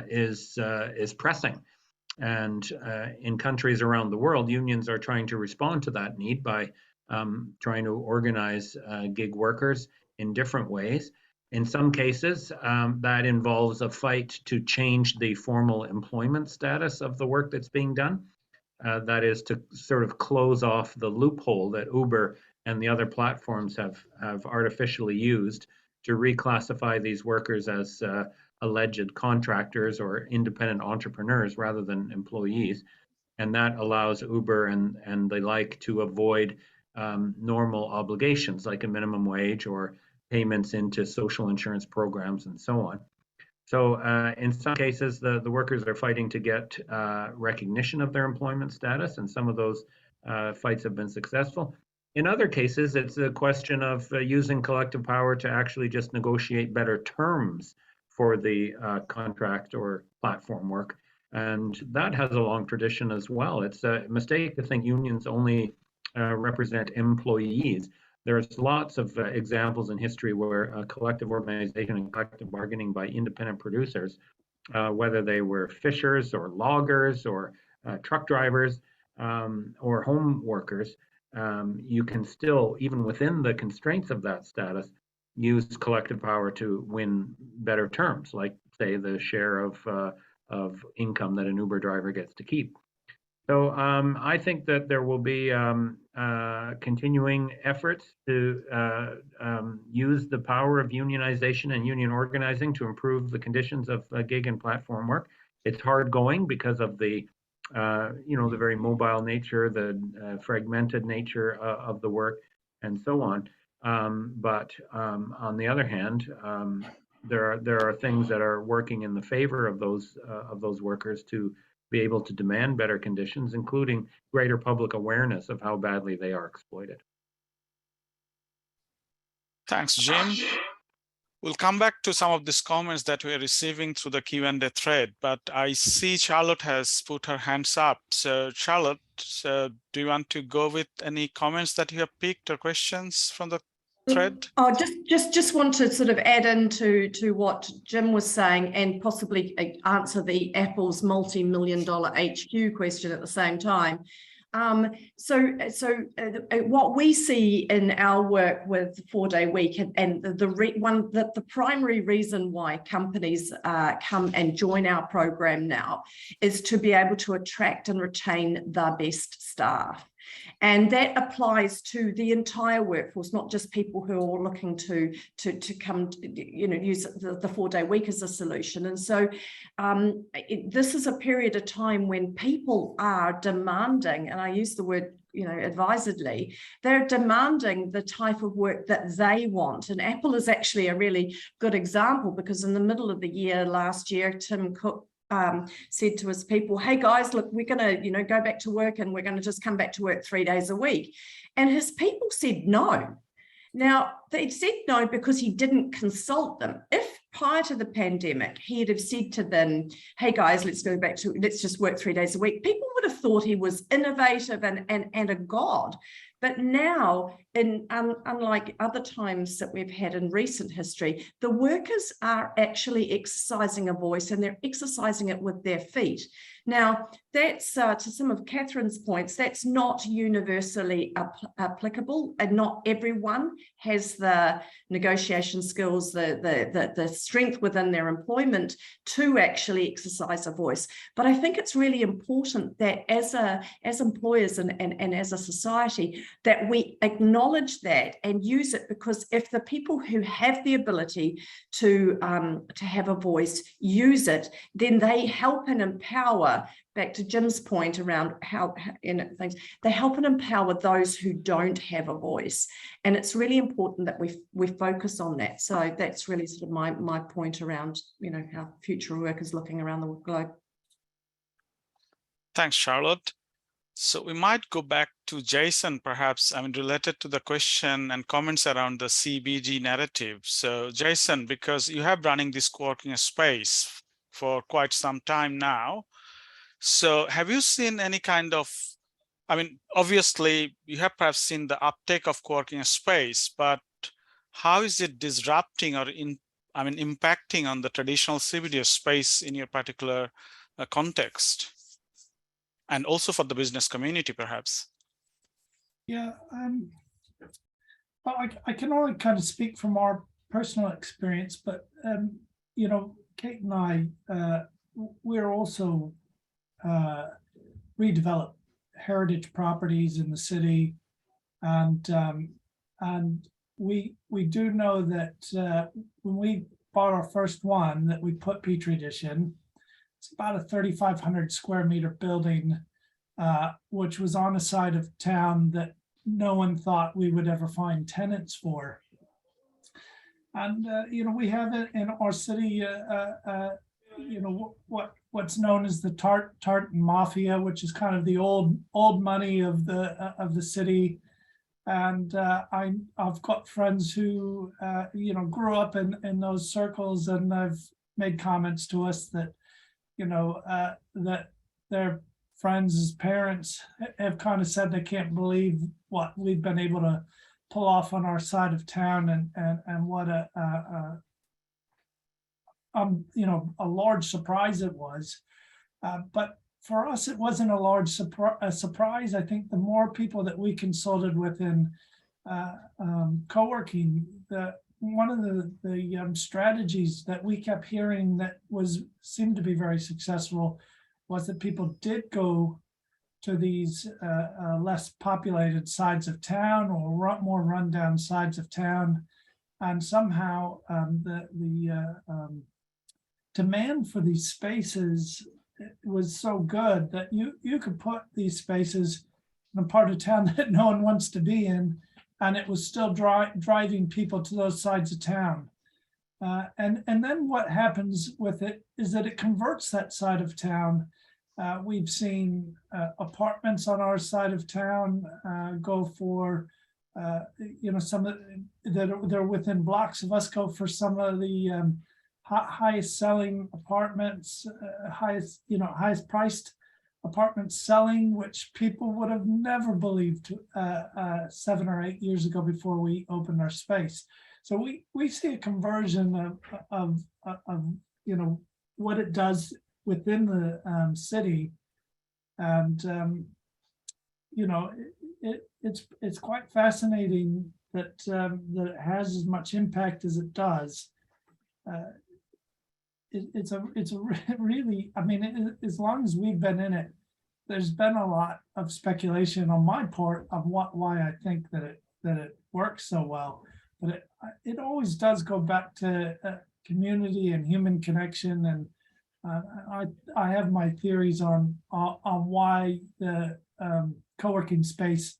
is pressing. And in countries around the world, unions are trying to respond to that need by trying to organize gig workers in different ways. In some cases, that involves a fight to change the formal employment status of the work that's being done. That is to sort of close off the loophole that Uber and the other platforms have artificially used to reclassify these workers as alleged contractors or independent entrepreneurs rather than employees. And that allows Uber and the like to avoid normal obligations like a minimum wage or payments into social insurance programs and so on. So in some cases, the workers are fighting to get recognition of their employment status, and some of those fights have been successful. In other cases, it's a question of using collective power to actually just negotiate better terms for the contract or platform work. And that has a long tradition as well. It's a mistake to think unions only represent employees. There's lots of examples in history where collective organization and collective bargaining by independent producers, whether they were fishers or loggers or truck drivers or home workers, you can still, even within the constraints of that status, use collective power to win better terms, like say the share of income that an Uber driver gets to keep. So I think that there will be continuing efforts to use the power of unionization and union organizing to improve the conditions of gig and platform work. It's hard going because of the the very mobile nature, the fragmented nature of the work, and so on. But on the other hand, there are things that are working in the favor of those workers to be able to demand better conditions, including greater public awareness of how badly they are exploited. Thanks, Jim. We'll come back to some of these comments that we're receiving through the Q&A thread, but I see Charlotte has put her hands up. So Charlotte, do you want to go with any comments that you have picked or questions from the thread? Oh, just want to sort of add into what Jim was saying and possibly answer the Apple's multi-million-dollar HQ question at the same time. So what we see in our work with 4-day week and the primary reason why companies come and join our program now is to be able to attract and retain the best staff. And that applies to the entire workforce, not just people who are looking to come, use the 4-day week as a solution. And so this is a period of time when people are demanding, and I use the word advisedly, they're demanding the type of work that they want. And Apple is actually a really good example, because in the middle of the year last year, Tim Cook said to his people, hey guys, look, we're going to, go back to work, and we're going to just come back to work 3 days a week. And his people said no. Now, they said no because he didn't consult them. If prior to the pandemic, he'd have said to them, hey guys, let's just work 3 days a week, people would have thought he was innovative and a god. But now unlike other times that we've had in recent history, the workers are actually exercising a voice, and they're exercising it with their feet. Now, that's to some of Catherine's points, that's not universally applicable, and not everyone has the negotiation skills, the strength within their employment to actually exercise a voice. But I think it's really important that as employers and as a society, that we acknowledge that and use it, because if the people who have the ability to have a voice use it, then they help and empower, back to Jim's point around how things, they help and empower those who don't have a voice. And it's really important that we focus on that. So that's really sort of my point around, how future work is looking around the globe. Thanks, Charlotte. So we might go back to Jason, perhaps, related to the question and comments around the CBD narrative. So Jason, because you have running this co-working space for quite some time now, so have you seen any kind of, obviously you have perhaps seen the uptake of co-working space, but how is it disrupting or impacting on the traditional CBD space in your particular context? And also for the business community, perhaps? Yeah, well, I can only kind of speak from our personal experience, but, Kate and I, we're also redevelop heritage properties in the city, and we do know that when we bought our first one that we put Petri dish in, it's about a 3,500 square meter building, which was on a side of town that no one thought we would ever find tenants for. And we have it in our city, what's known as the Tartan Mafia, which is kind of the old money of the city. And I've got friends who grew up in those circles, and have made comments to us that that their friends' parents have kind of said they can't believe what we've been able to pull off on our side of town, and what a large surprise it was. But for us, it wasn't a large surprise. I think the more people that we consulted with in co-working, one of the strategies that we kept hearing that seemed to be very successful was that people did go to these less populated sides of town, or more rundown sides of town, and somehow the demand for these spaces was so good that you could put these spaces in a part of town that no one wants to be in, and it was still driving people to those sides of town. And then what happens with it is that it converts that side of town. We've seen apartments on our side of town go for, some of they're within blocks of us, go for some of the highest selling apartments, highest priced apartments selling, which people would have never believed 7 or 8 years ago before we opened our space. So we see a conversion of what it does within the city, and it's quite fascinating that it has as much impact as it does. It's a really, as long as we've been in it, there's been a lot of speculation on my part of why I think that it works so well, but it always does go back to community and human connection. And I have my theories on why the co-working space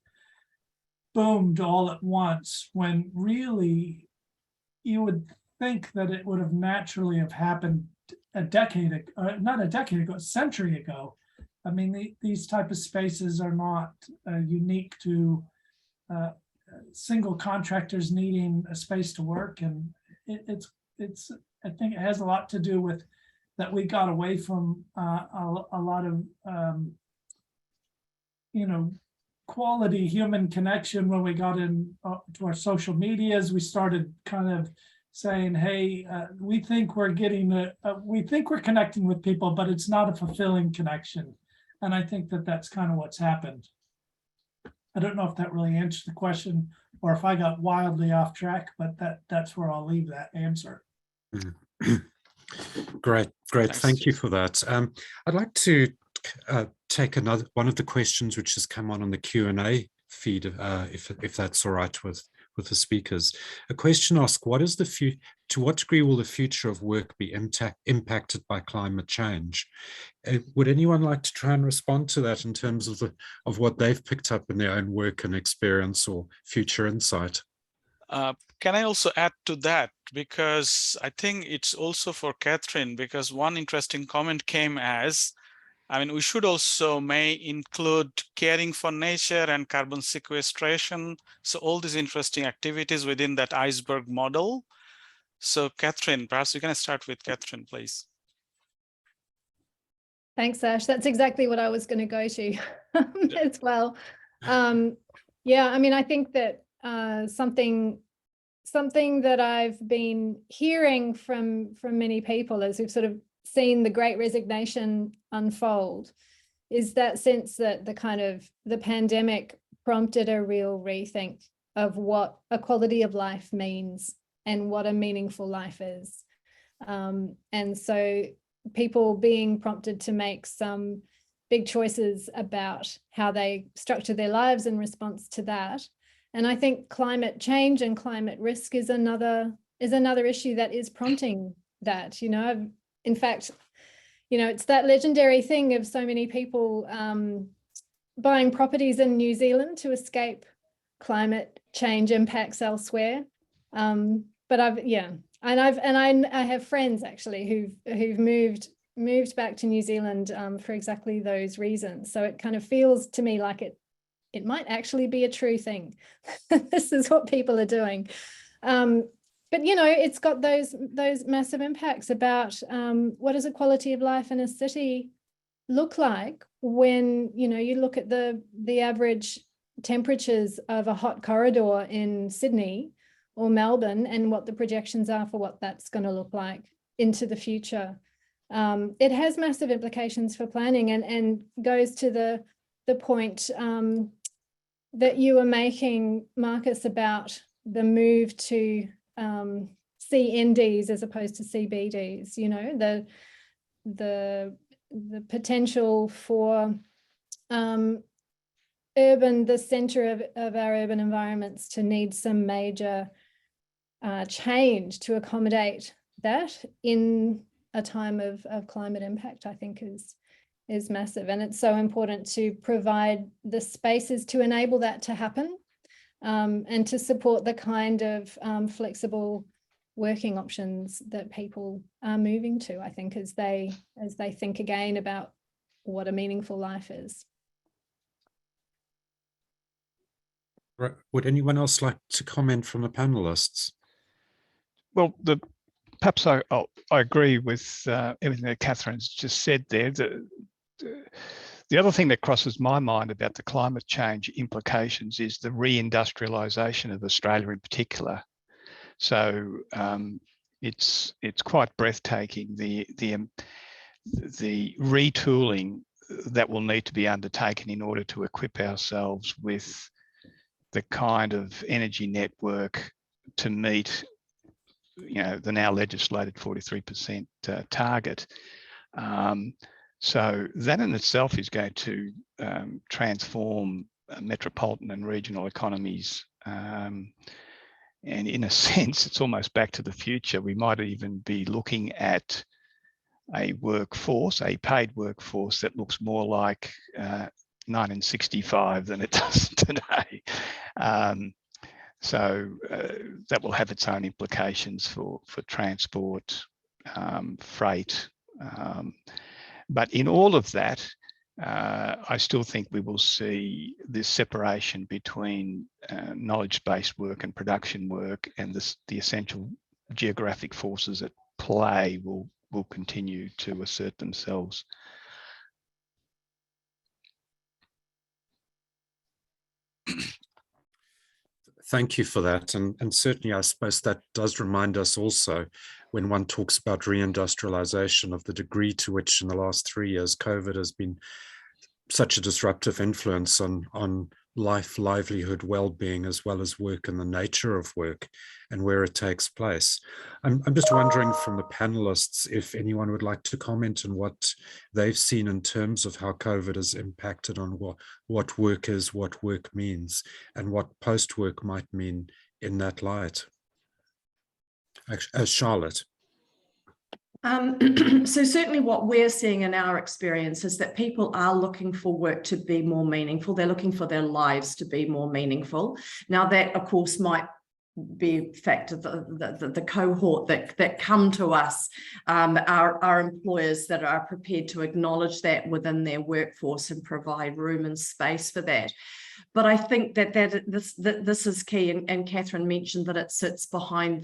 boomed all at once, when really you would think that it would have naturally have happened a century ago. These type of spaces are not unique to single contractors needing a space to work, and it's I think it has a lot to do with that we got away from a lot of quality human connection when we got in to our social medias. We started kind of saying, hey, we think we're getting we think we're connecting with people, but it's not a fulfilling connection. And I think that that's kind of what's happened. I don't know if that really answered the question or if I got wildly off track, but that's where I'll leave that answer. Great. Thanks, Thank you Jason. for that. I'd like to take another one of the questions which has come on the Q&A feed, if that's all right with the speakers. A question asked, to what degree will the future of work be impacted by climate change? Would anyone like to try and respond to that in terms of what they've picked up in their own work and experience or future insight? Can I also add to that? Because I think it's also for Catherine, because one interesting comment came as, I mean, we should also may include caring for nature and carbon sequestration. So all these interesting activities within that iceberg model. So Catherine, perhaps we can start with Catherine, please. Thanks, Ash. That's exactly what I was going to go to as well. Yeah, I mean, I think that something that I've been hearing from many people as we've sort of seen the Great Resignation unfold is that sense that the pandemic prompted a real rethink of what a quality of life means and what a meaningful life is. And so people being prompted to make some big choices about how they structure their lives in response to that. And I think climate change and climate risk is another issue that is prompting that. In fact, it's that legendary thing of so many people buying properties in New Zealand to escape climate change impacts elsewhere. But I have friends actually who've moved back to New Zealand for exactly those reasons. So it kind of feels to me like it might actually be a true thing. This is what people are doing. But it's got those massive impacts about what does a quality of life in a city look like when you look at the average temperatures of a hot corridor in Sydney or Melbourne and what the projections are for what that's going to look like into the future. It has massive implications for planning and goes to the point that you were making, Marcus, about the move to CNDs as opposed to CBDs. The potential for the center of our urban environments to need some major change to accommodate that in a time of climate impact, I think is massive. And it's so important to provide the spaces to enable that to happen and to support the kind of flexible working options that people are moving to, I think, as they think again about what a meaningful life is. Would anyone else like to comment from the panelists? Well, perhaps I agree with everything that Catherine's just said there. The other thing that crosses my mind about the climate change implications is the reindustrialization of Australia in particular. So it's quite breathtaking, the retooling that will need to be undertaken in order to equip ourselves with the kind of energy network to meet the now legislated 43% target. So that in itself is going to transform metropolitan and regional economies. And in a sense, it's almost back to the future. We might even be looking at a workforce, a paid workforce that looks more like 1965 than it does today. So that will have its own implications for transport, freight. But in all of that, I still think we will see this separation between knowledge-based work and production work, and the essential geographic forces at play will continue to assert themselves. Thank you for that. And certainly, I suppose that does remind us also, when one talks about reindustrialization, of the degree to which in the last 3 years, COVID has been such a disruptive influence on life, livelihood, well-being, as well as work and the nature of work and where it takes place. I'm just wondering from the panelists if anyone would like to comment on what they've seen in terms of how COVID has impacted on what work is, what work means, and what post-work might mean in that light. Charlotte. So certainly what we're seeing in our experience is that people are looking for work to be more meaningful. They're looking for their lives to be more meaningful. Now that, of course, might be fact of the cohort that come to us, our employers that are prepared to acknowledge that within their workforce and provide room and space for that. But I think that this is key, and Catherine mentioned that it sits behind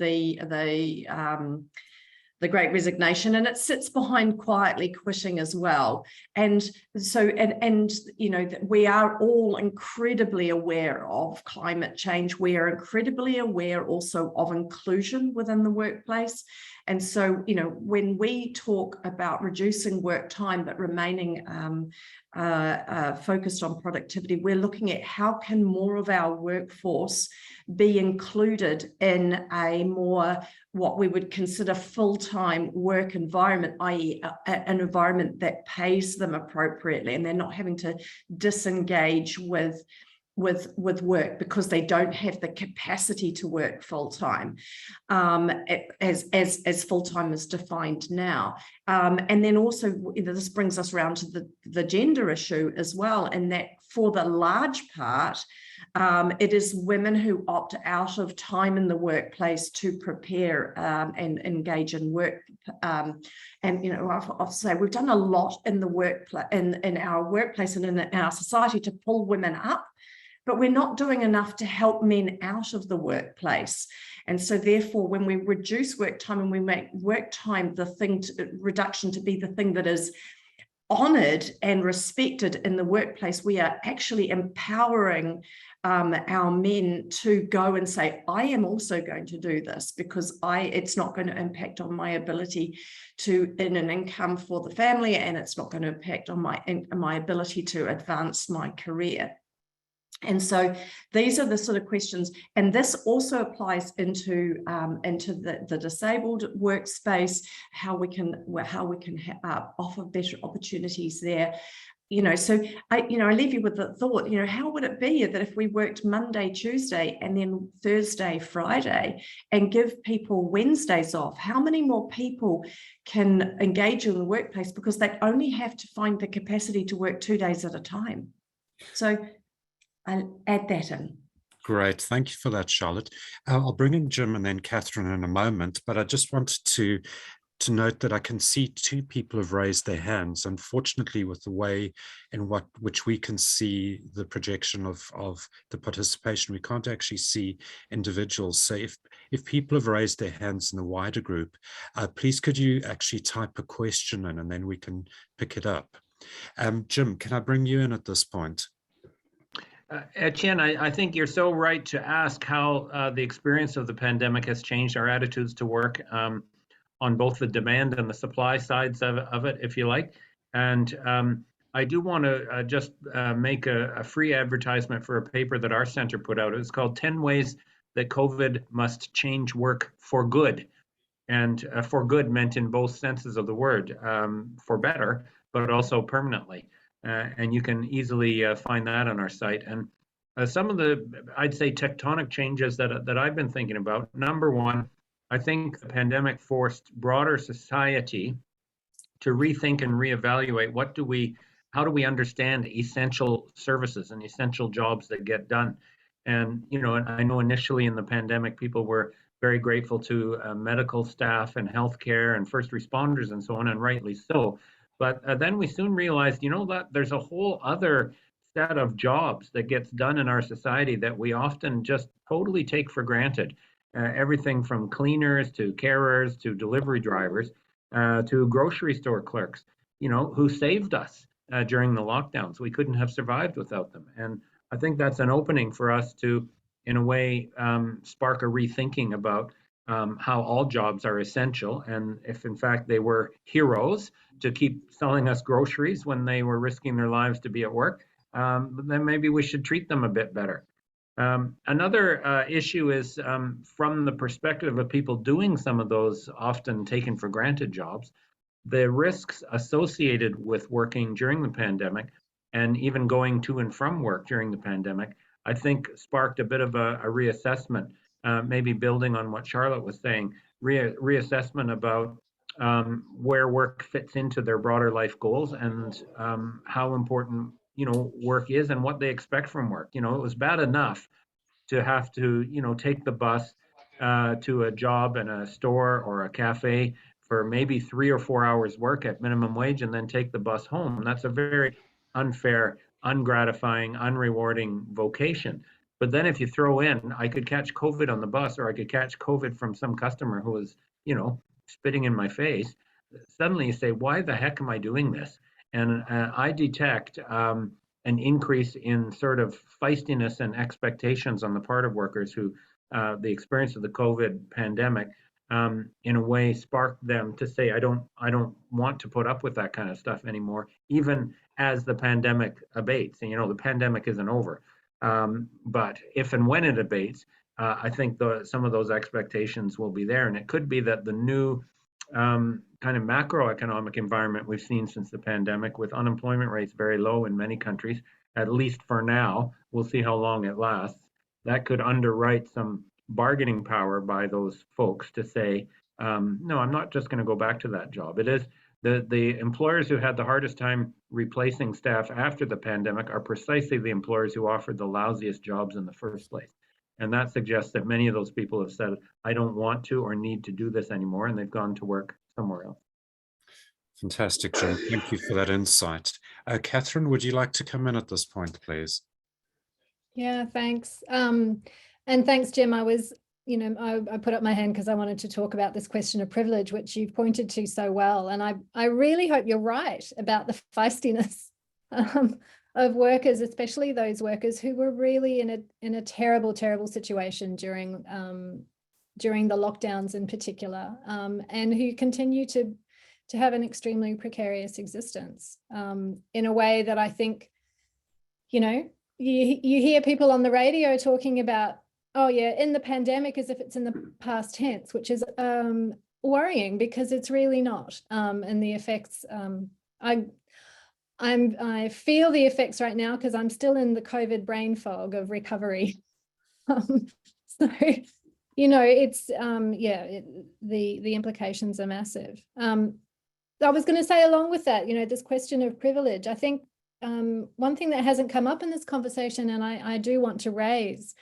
the Great Resignation, and it sits behind quietly quitting as well. And so, and you know, we are all incredibly aware of climate change. We are incredibly aware also of inclusion within the workplace. And so, you know, when we talk about reducing work time but remaining focused on productivity, we're looking at how can more of our workforce be included in a more what we would consider full-time work environment, i.e. an environment that pays them appropriately, and they're not having to disengage with work because they don't have the capacity to work full-time, as full-time is defined now. And then also, you know, this brings us around to the gender issue as well, and that for the large part, it is women who opt out of time in the workplace to prepare and engage in work. And you know, I'll say we've done a lot in the workplace, in our workplace and in our society to pull women up, but we're not doing enough to help men out of the workplace. And so therefore, when we reduce work time and we make work time reduction to be the thing that is honored and respected in the workplace, we are actually empowering our men to go and say, I am also going to do this because it's not going to impact on my ability to earn an income for the family, and it's not going to impact on my ability to advance my career. And so these are the sort of questions, and this also applies into the disabled workspace, how we can offer better opportunities there. You know, so I leave you with the thought, you know, how would it be that if we worked Monday, Tuesday, and then Thursday, Friday, and give people Wednesdays off? How many more people can engage in the workplace because they only have to find the capacity to work 2 days at a time? So I'll add that in. Great, thank you for that, Charlotte. I'll bring in Jim and then Catherine in a moment, but I just wanted to note that I can see two people have raised their hands. Unfortunately, with the way in which we can see the projection of the participation, we can't actually see individuals. So if people have raised their hands in the wider group, please could you actually type a question in and then we can pick it up. Jim, can I bring you in at this point? Etienne, I think you're so right to ask how the experience of the pandemic has changed our attitudes to work on both the demand and the supply sides of it, if you like. And I do want to just make a free advertisement for a paper that our center put out. It's called 10 Ways That COVID Must Change Work for Good. And for good meant in both senses of the word, for better, but also permanently. And you can easily find that on our site. And some of the, I'd say, tectonic changes that I've been thinking about. Number one, I think the pandemic forced broader society to rethink and reevaluate how do we understand essential services and essential jobs that get done. And, you know, I know initially in the pandemic, people were very grateful to medical staff and healthcare and first responders and so on, and rightly so. But then we soon realized, you know, that there's a whole other set of jobs that gets done in our society that we often just totally take for granted. Everything from cleaners to carers to delivery drivers to grocery store clerks, you know, who saved us during the lockdowns. We couldn't have survived without them. And I think that's an opening for us to in a way, spark a rethinking about how all jobs are essential. And if in fact they were heroes to keep selling us groceries when they were risking their lives to be at work, then maybe we should treat them a bit better. Another issue is from the perspective of people doing some of those often taken for granted jobs, the risks associated with working during the pandemic and even going to and from work during the pandemic, I think sparked a bit of a reassessment, maybe building on what Charlotte was saying, reassessment about where work fits into their broader life goals and how important, work is and what they expect from work. It was bad enough to have to, take the bus to a job in a store or a cafe for maybe 3 or 4 hours work at minimum wage and then take the bus home. That's a very unfair, ungratifying, unrewarding vocation. But then if you throw in, I could catch COVID on the bus, or I could catch COVID from some customer who was, spitting in my face, suddenly you say, why the heck am I doing this? And I detect an increase in sort of feistiness and expectations on the part of workers who the experience of the COVID pandemic in a way sparked them to say, I don't want to put up with that kind of stuff anymore, even as the pandemic abates. And the pandemic isn't over, but if and when it abates, I think some of those expectations will be there. And it could be that the new kind of macroeconomic environment we've seen since the pandemic, with unemployment rates very low in many countries, at least for now, we'll see how long it lasts, that could underwrite some bargaining power by those folks to say, no, I'm not just going to go back to that job. It is the employers who had the hardest time replacing staff after the pandemic are precisely the employers who offered the lousiest jobs in the first place. And that suggests that many of those people have said, I don't want to or need to do this anymore, and they've gone to work somewhere else. Fantastic, Jim. Thank you for that insight. Catherine, would you like to come in at this point, please? Yeah, thanks. And thanks, Jim. I was, I put up my hand because I wanted to talk about this question of privilege, which you've pointed to so well. And I really hope you're right about the feistiness of workers, especially those workers who were really in a terrible, terrible situation during the lockdowns in particular, and who continue to have an extremely precarious existence in a way that I think, you hear people on the radio talking about, oh yeah, in the pandemic, as if it's in the past tense, which is worrying because it's really not. And the effects, I feel the effects right now because I'm still in the COVID brain fog of recovery. So, it's the implications are massive. I was going to say along with that, this question of privilege, I think one thing that hasn't come up in this conversation, and I do want to raise,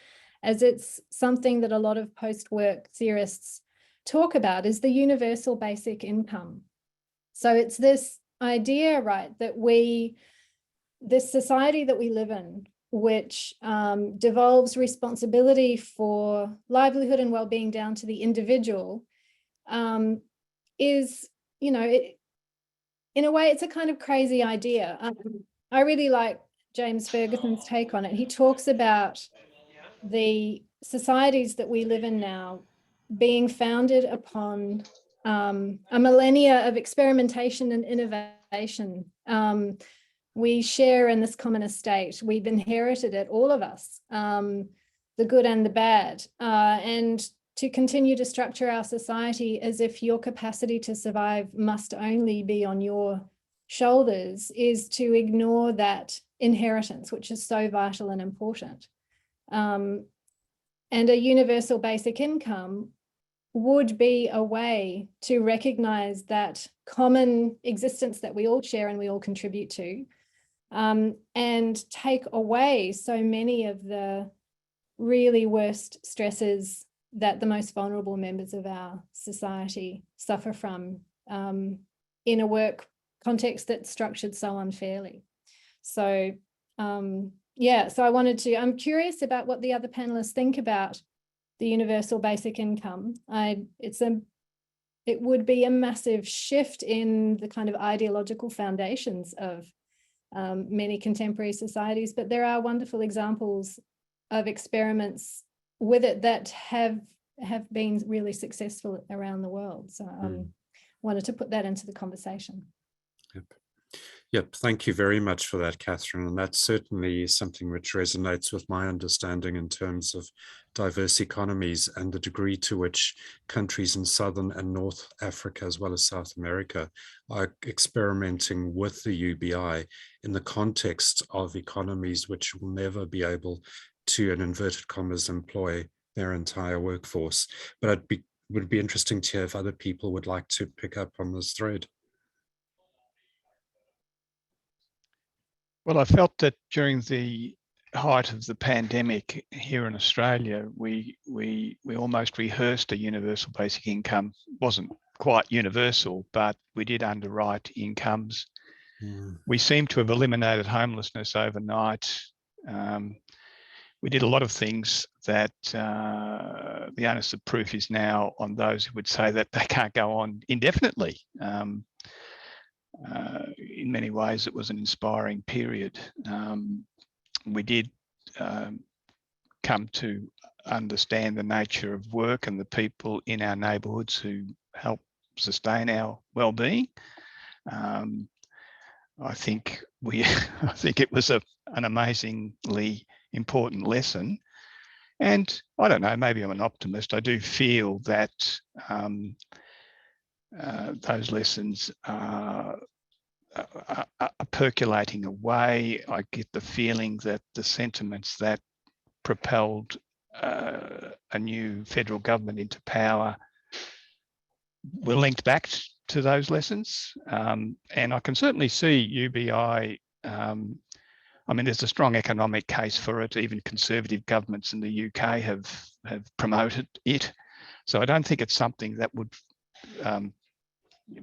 as it's something that a lot of post-work theorists talk about, is the universal basic income. So it's this idea, right, that this society that we live in, which devolves responsibility for livelihood and well-being down to the individual, is, in a way, it's a kind of crazy idea. I really like James Ferguson's take on it. He talks about the societies that we live in now being founded upon a millennia of experimentation and innovation. We share in this common estate. We've inherited it, all of us, the good and the bad. And to continue to structure our society as if your capacity to survive must only be on your shoulders is to ignore that inheritance, which is so vital and important. And a universal basic income would be a way to recognize that common existence that we all share and we all contribute to, and take away so many of the really worst stresses that the most vulnerable members of our society suffer from in a work context that's structured so unfairly. So so I'm curious about what the other panelists think about the universal basic income. It would be a massive shift in the kind of ideological foundations of many contemporary societies, but there are wonderful examples of experiments with it that have been really successful around the world. So wanted to put that into the conversation. Yep, thank you very much for that, Catherine. And that's certainly something which resonates with my understanding in terms of diverse economies and the degree to which countries in Southern and North Africa, as well as South America, are experimenting with the UBI in the context of economies which will never be able to, in inverted commas, employ their entire workforce. But would be interesting to hear if other people would like to pick up on this thread. Well, I felt that during the height of the pandemic here in Australia, we almost rehearsed a universal basic income. Wasn't quite universal, but we did underwrite incomes. We seem to have eliminated homelessness overnight. We did a lot of things that the onus of proof is now on those who would say that they can't go on indefinitely. In many ways, it was an inspiring period. We did come to understand the nature of work and the people in our neighbourhoods who help sustain our well-being. I think it was an amazingly important lesson. And I don't know, maybe I'm an optimist. I do feel that those lessons are percolating away. I get the feeling that the sentiments that propelled a new federal government into power were linked back to those lessons. And I can certainly see UBI. I mean, there's a strong economic case for it. Even conservative governments in the UK have promoted it. So I don't think it's something that would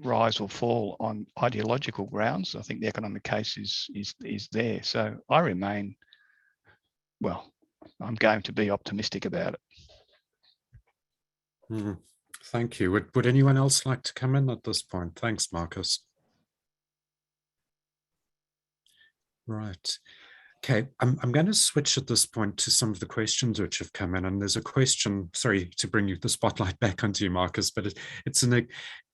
rise or fall on ideological grounds. I think the economic case is there. So I remain, well, I'm going to be optimistic about it. Thank you. Would anyone else like to come in at this point? Thanks, Marcus. Right. Okay, I'm going to switch at this point to some of the questions which have come in. And there's a question, sorry to bring you the spotlight back onto you, Marcus, but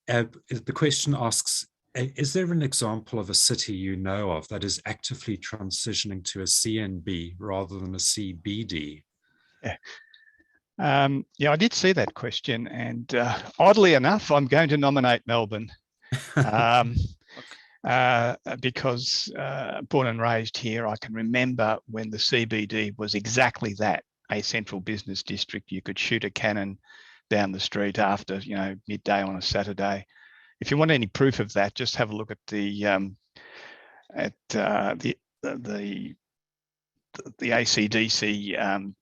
the question asks, is there an example of a city you know of that is actively transitioning to a CNB rather than a CBD? Yeah, I did see that question. And oddly enough, I'm going to nominate Melbourne. Because born and raised here, I can remember when the CBD was exactly that, a central business district. You could shoot a cannon down the street after, midday on a Saturday. If you want any proof of that, just have a look at the AC/DC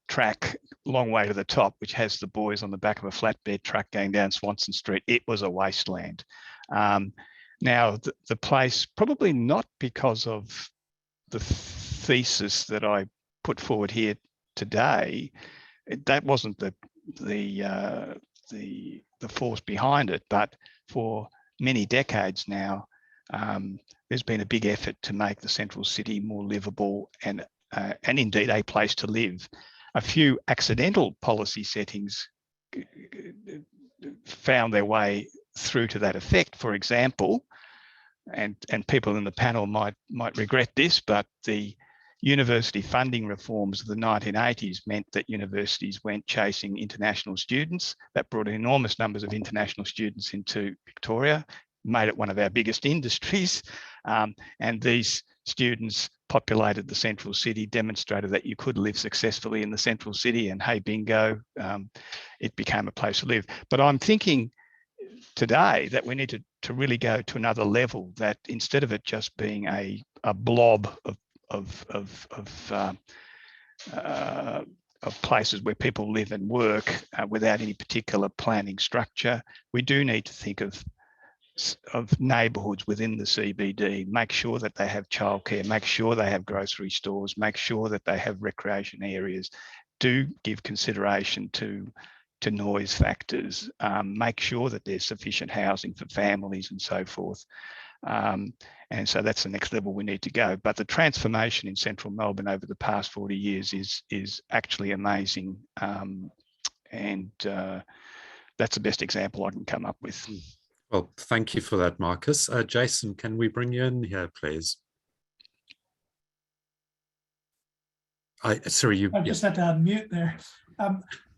track long way to the top, which has the boys on the back of a flatbed truck going down Swanson Street. It was a wasteland. Now, the place, probably not because of the thesis that I put forward here today, that wasn't the force behind it, but for many decades now, there's been a big effort to make the central city more livable and indeed a place to live. A few accidental policy settings found their way through to that effect. For example, and people in the panel might regret this, but the university funding reforms of the 1980s meant that universities went chasing international students. That brought enormous numbers of international students into Victoria, made it one of our biggest industries, and these students populated the central city, demonstrated that you could live successfully in the central city, and hey, bingo, it became a place to live. But I'm thinking today that we need to really go to another level, that instead of it just being a blob of places where people live and work without any particular planning structure, we do need to think of neighbourhoods within the CBD, make sure that they have childcare, make sure they have grocery stores, make sure that they have recreation areas, do give consideration to noise factors, make sure that there's sufficient housing for families and so forth. And so that's the next level we need to go. But the transformation in central Melbourne over the past 40 years is actually amazing. And that's the best example I can come up with. Well, thank you for that, Marcus. Jason, can we bring you in here, please? Sorry, you. I just had to unmute there.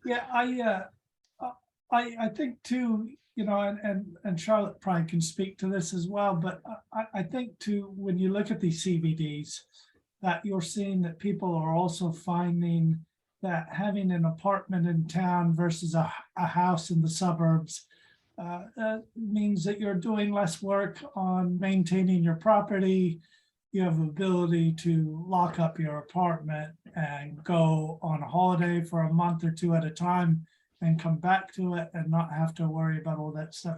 Yeah, I think too, you know, and Charlotte probably can speak to this as well, but I think too, when you look at these CBDs, that you're seeing that people are also finding that having an apartment in town versus a house in the suburbs means that you're doing less work on maintaining your property. You have the ability to lock up your apartment and go on a holiday for a month or two at a time and come back to it and not have to worry about all that stuff.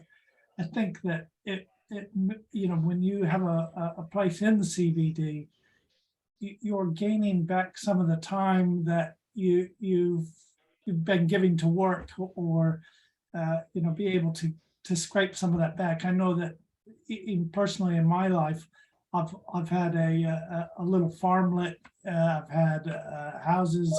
I think that it you know, when you have a place in the CBD, you're gaining back some of the time that you've been giving to work, or you know, be able to scrape some of that back. I know that personally in my life, I've had a little farmlet. I've had houses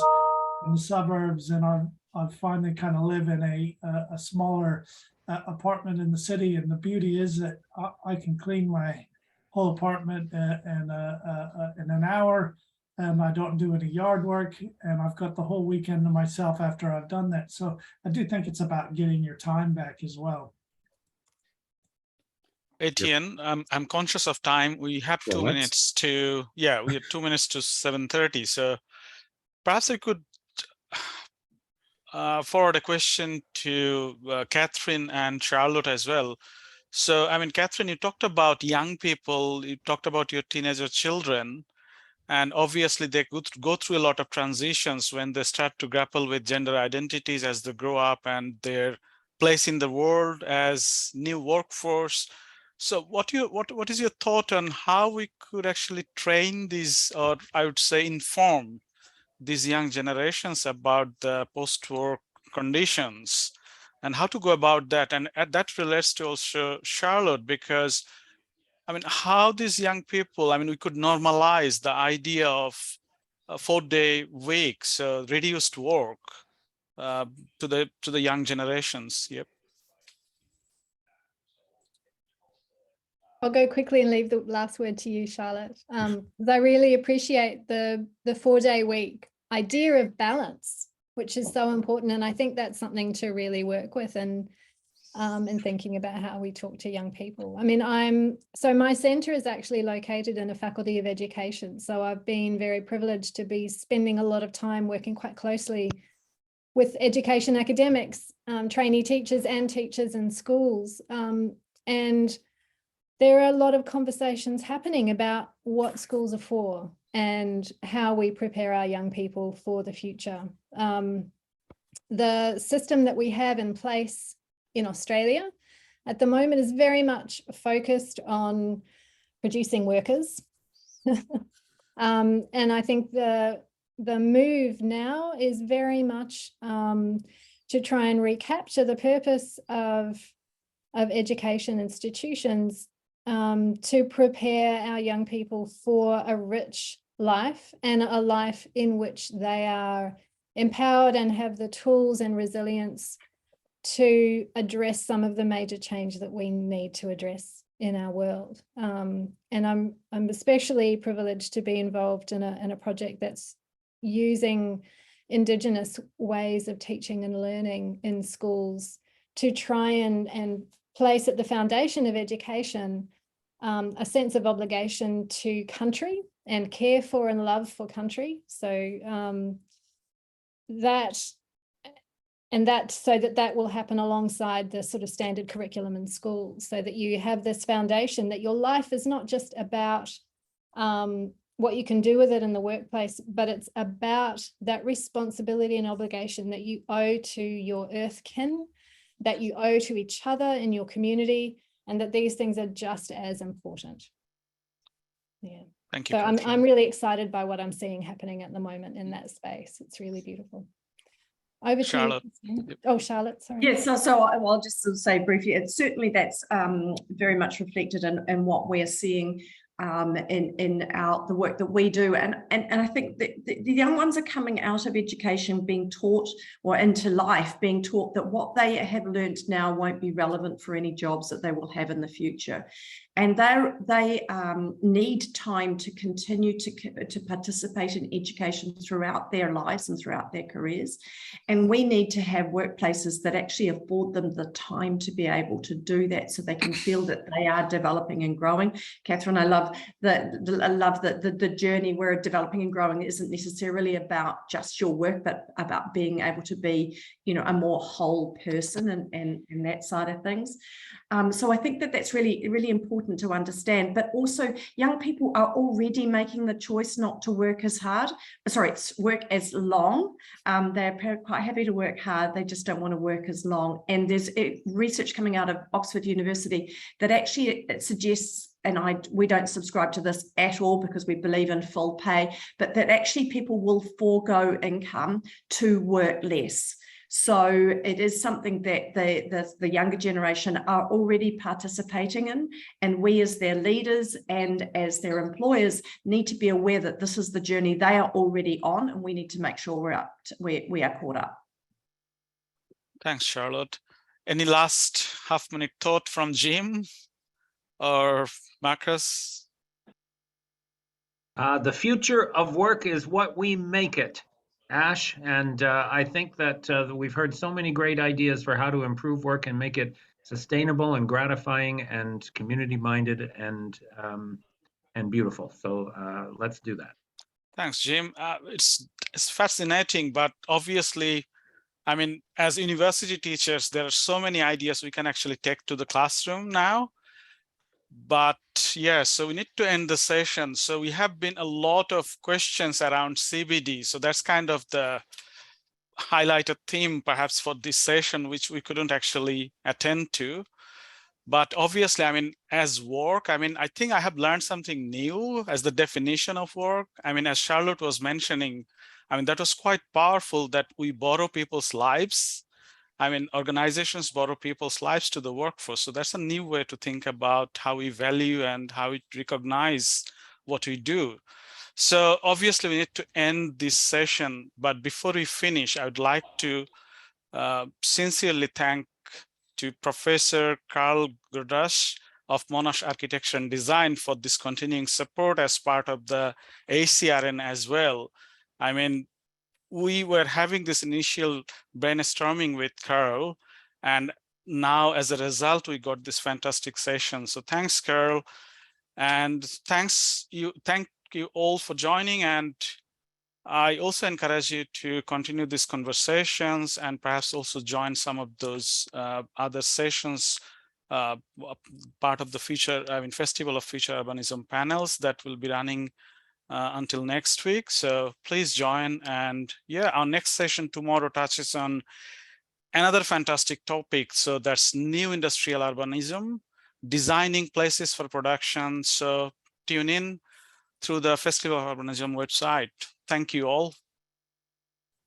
in the suburbs, and I've finally kind of live in a smaller apartment in the city. And the beauty is that I can clean my whole apartment in an hour, and I don't do any yard work, and I've got the whole weekend to myself after I've done that. So I do think it's about getting your time back as well. Etienne, I'm conscious of time. We have 2 minutes to, yeah, we have 2 minutes to 7:30. So perhaps I could forward a question to Catherine and Charlotte as well. So, I mean, Catherine, you talked about young people, you talked about your teenager children, and obviously they go through a lot of transitions when they start to grapple with gender identities as they grow up and their place in the world as new workforce. So what is your thought on how we could actually train these, or I would say inform these young generations about the post-work conditions and how to go about that? And that relates to also Charlotte, because I mean, how these young people, I mean, we could normalize the idea of a 4-day week, so reduced work to the young generations. Yep. I'll go quickly and leave the last word to you, Charlotte. I really appreciate the 4-day week idea of balance, which is so important. And I think that's something to really work with and thinking about how we talk to young people. I mean, so my centre is actually located in a faculty of education. So I've been very privileged to be spending a lot of time working quite closely with education academics, trainee teachers and teachers in schools. And there are a lot of conversations happening about what schools are for and how we prepare our young people for the future. The system that we have in place in Australia at the moment is very much focused on producing workers. And I think the move now is very much to try and recapture the purpose of education institutions to prepare our young people for a rich life and a life in which they are empowered and have the tools and resilience to address some of the major change that we need to address in our world. And I'm especially privileged to be involved in a project that's using Indigenous ways of teaching and learning in schools to try and place at the foundation of education a sense of obligation to country and care for and love for country. So that will happen alongside the sort of standard curriculum in schools, so that you have this foundation that your life is not just about what you can do with it in the workplace, but it's about that responsibility and obligation that you owe to your earth kin, that you owe to each other in your community, and that these things are just as important. Yeah. Thank you. So I'm really excited by what I'm seeing happening at the moment in that space. It's really beautiful. Over Charlotte. to you. Oh, Charlotte, sorry. Yes, so I'll just sort of say briefly, it's certainly that's very much reflected in what we're seeing in the work that we do, and I think that the young ones are coming out of education being taught, or into life being taught, that what they have learned now won't be relevant for any jobs that they will have in the future, and they need time to continue to participate in education throughout their lives and throughout their careers, and we need to have workplaces that actually afford them the time to be able to do that, so they can feel that they are developing and growing. Catherine, I love the journey where developing and growing isn't necessarily about just your work, but about being able to be, you know, a more whole person and that side of things. So I think that that's really, really important to understand. But also, young people are already making the choice not to work as hard, work as long. They're quite happy to work hard. They just don't want to work as long. And there's research coming out of Oxford University that actually it suggests, and we don't subscribe to this at all because we believe in full pay, but that actually people will forego income to work less. So it is something that the younger generation are already participating in, and we as their leaders and as their employers need to be aware that this is the journey they are already on, and we need to make sure we are caught up. Thanks, Charlotte. Any last half-minute thought from Jim or Marcus? The future of work is what we make it, Ash. And I think that we've heard so many great ideas for how to improve work and make it sustainable and gratifying and community-minded and beautiful. So let's do that. Thanks, Jim. It's fascinating, but obviously, I mean, as university teachers, there are so many ideas we can actually take to the classroom now. But yeah, so we need to end the session. So we have been a lot of questions around CBD. So that's kind of the highlighted theme perhaps for this session, which we couldn't actually attend to. But obviously, I mean, as work, I mean, I think I have learned something new as the definition of work. I mean, as Charlotte was mentioning, I mean, that was quite powerful that we borrow people's lives. I mean, organizations borrow people's lives to the workforce. So that's a new way to think about how we value and how we recognize what we do. So obviously we need to end this session, but before we finish, I would like to sincerely thank to Professor Carl Grudash of Monash Architecture and Design for this continuing support as part of the ACRN as well. I mean, we were having this initial brainstorming with Carl, and now as a result, we got this fantastic session. So thanks, Carl, and thank you all for joining. And I also encourage you to continue these conversations and perhaps also join some of those other sessions, part of the Festival of Future Urbanism panels that will be running until next week. So please join. And yeah, our next session tomorrow touches on another fantastic topic. So that's new industrial urbanism, designing places for production. So tune in through the Festival of Urbanism website. Thank you all.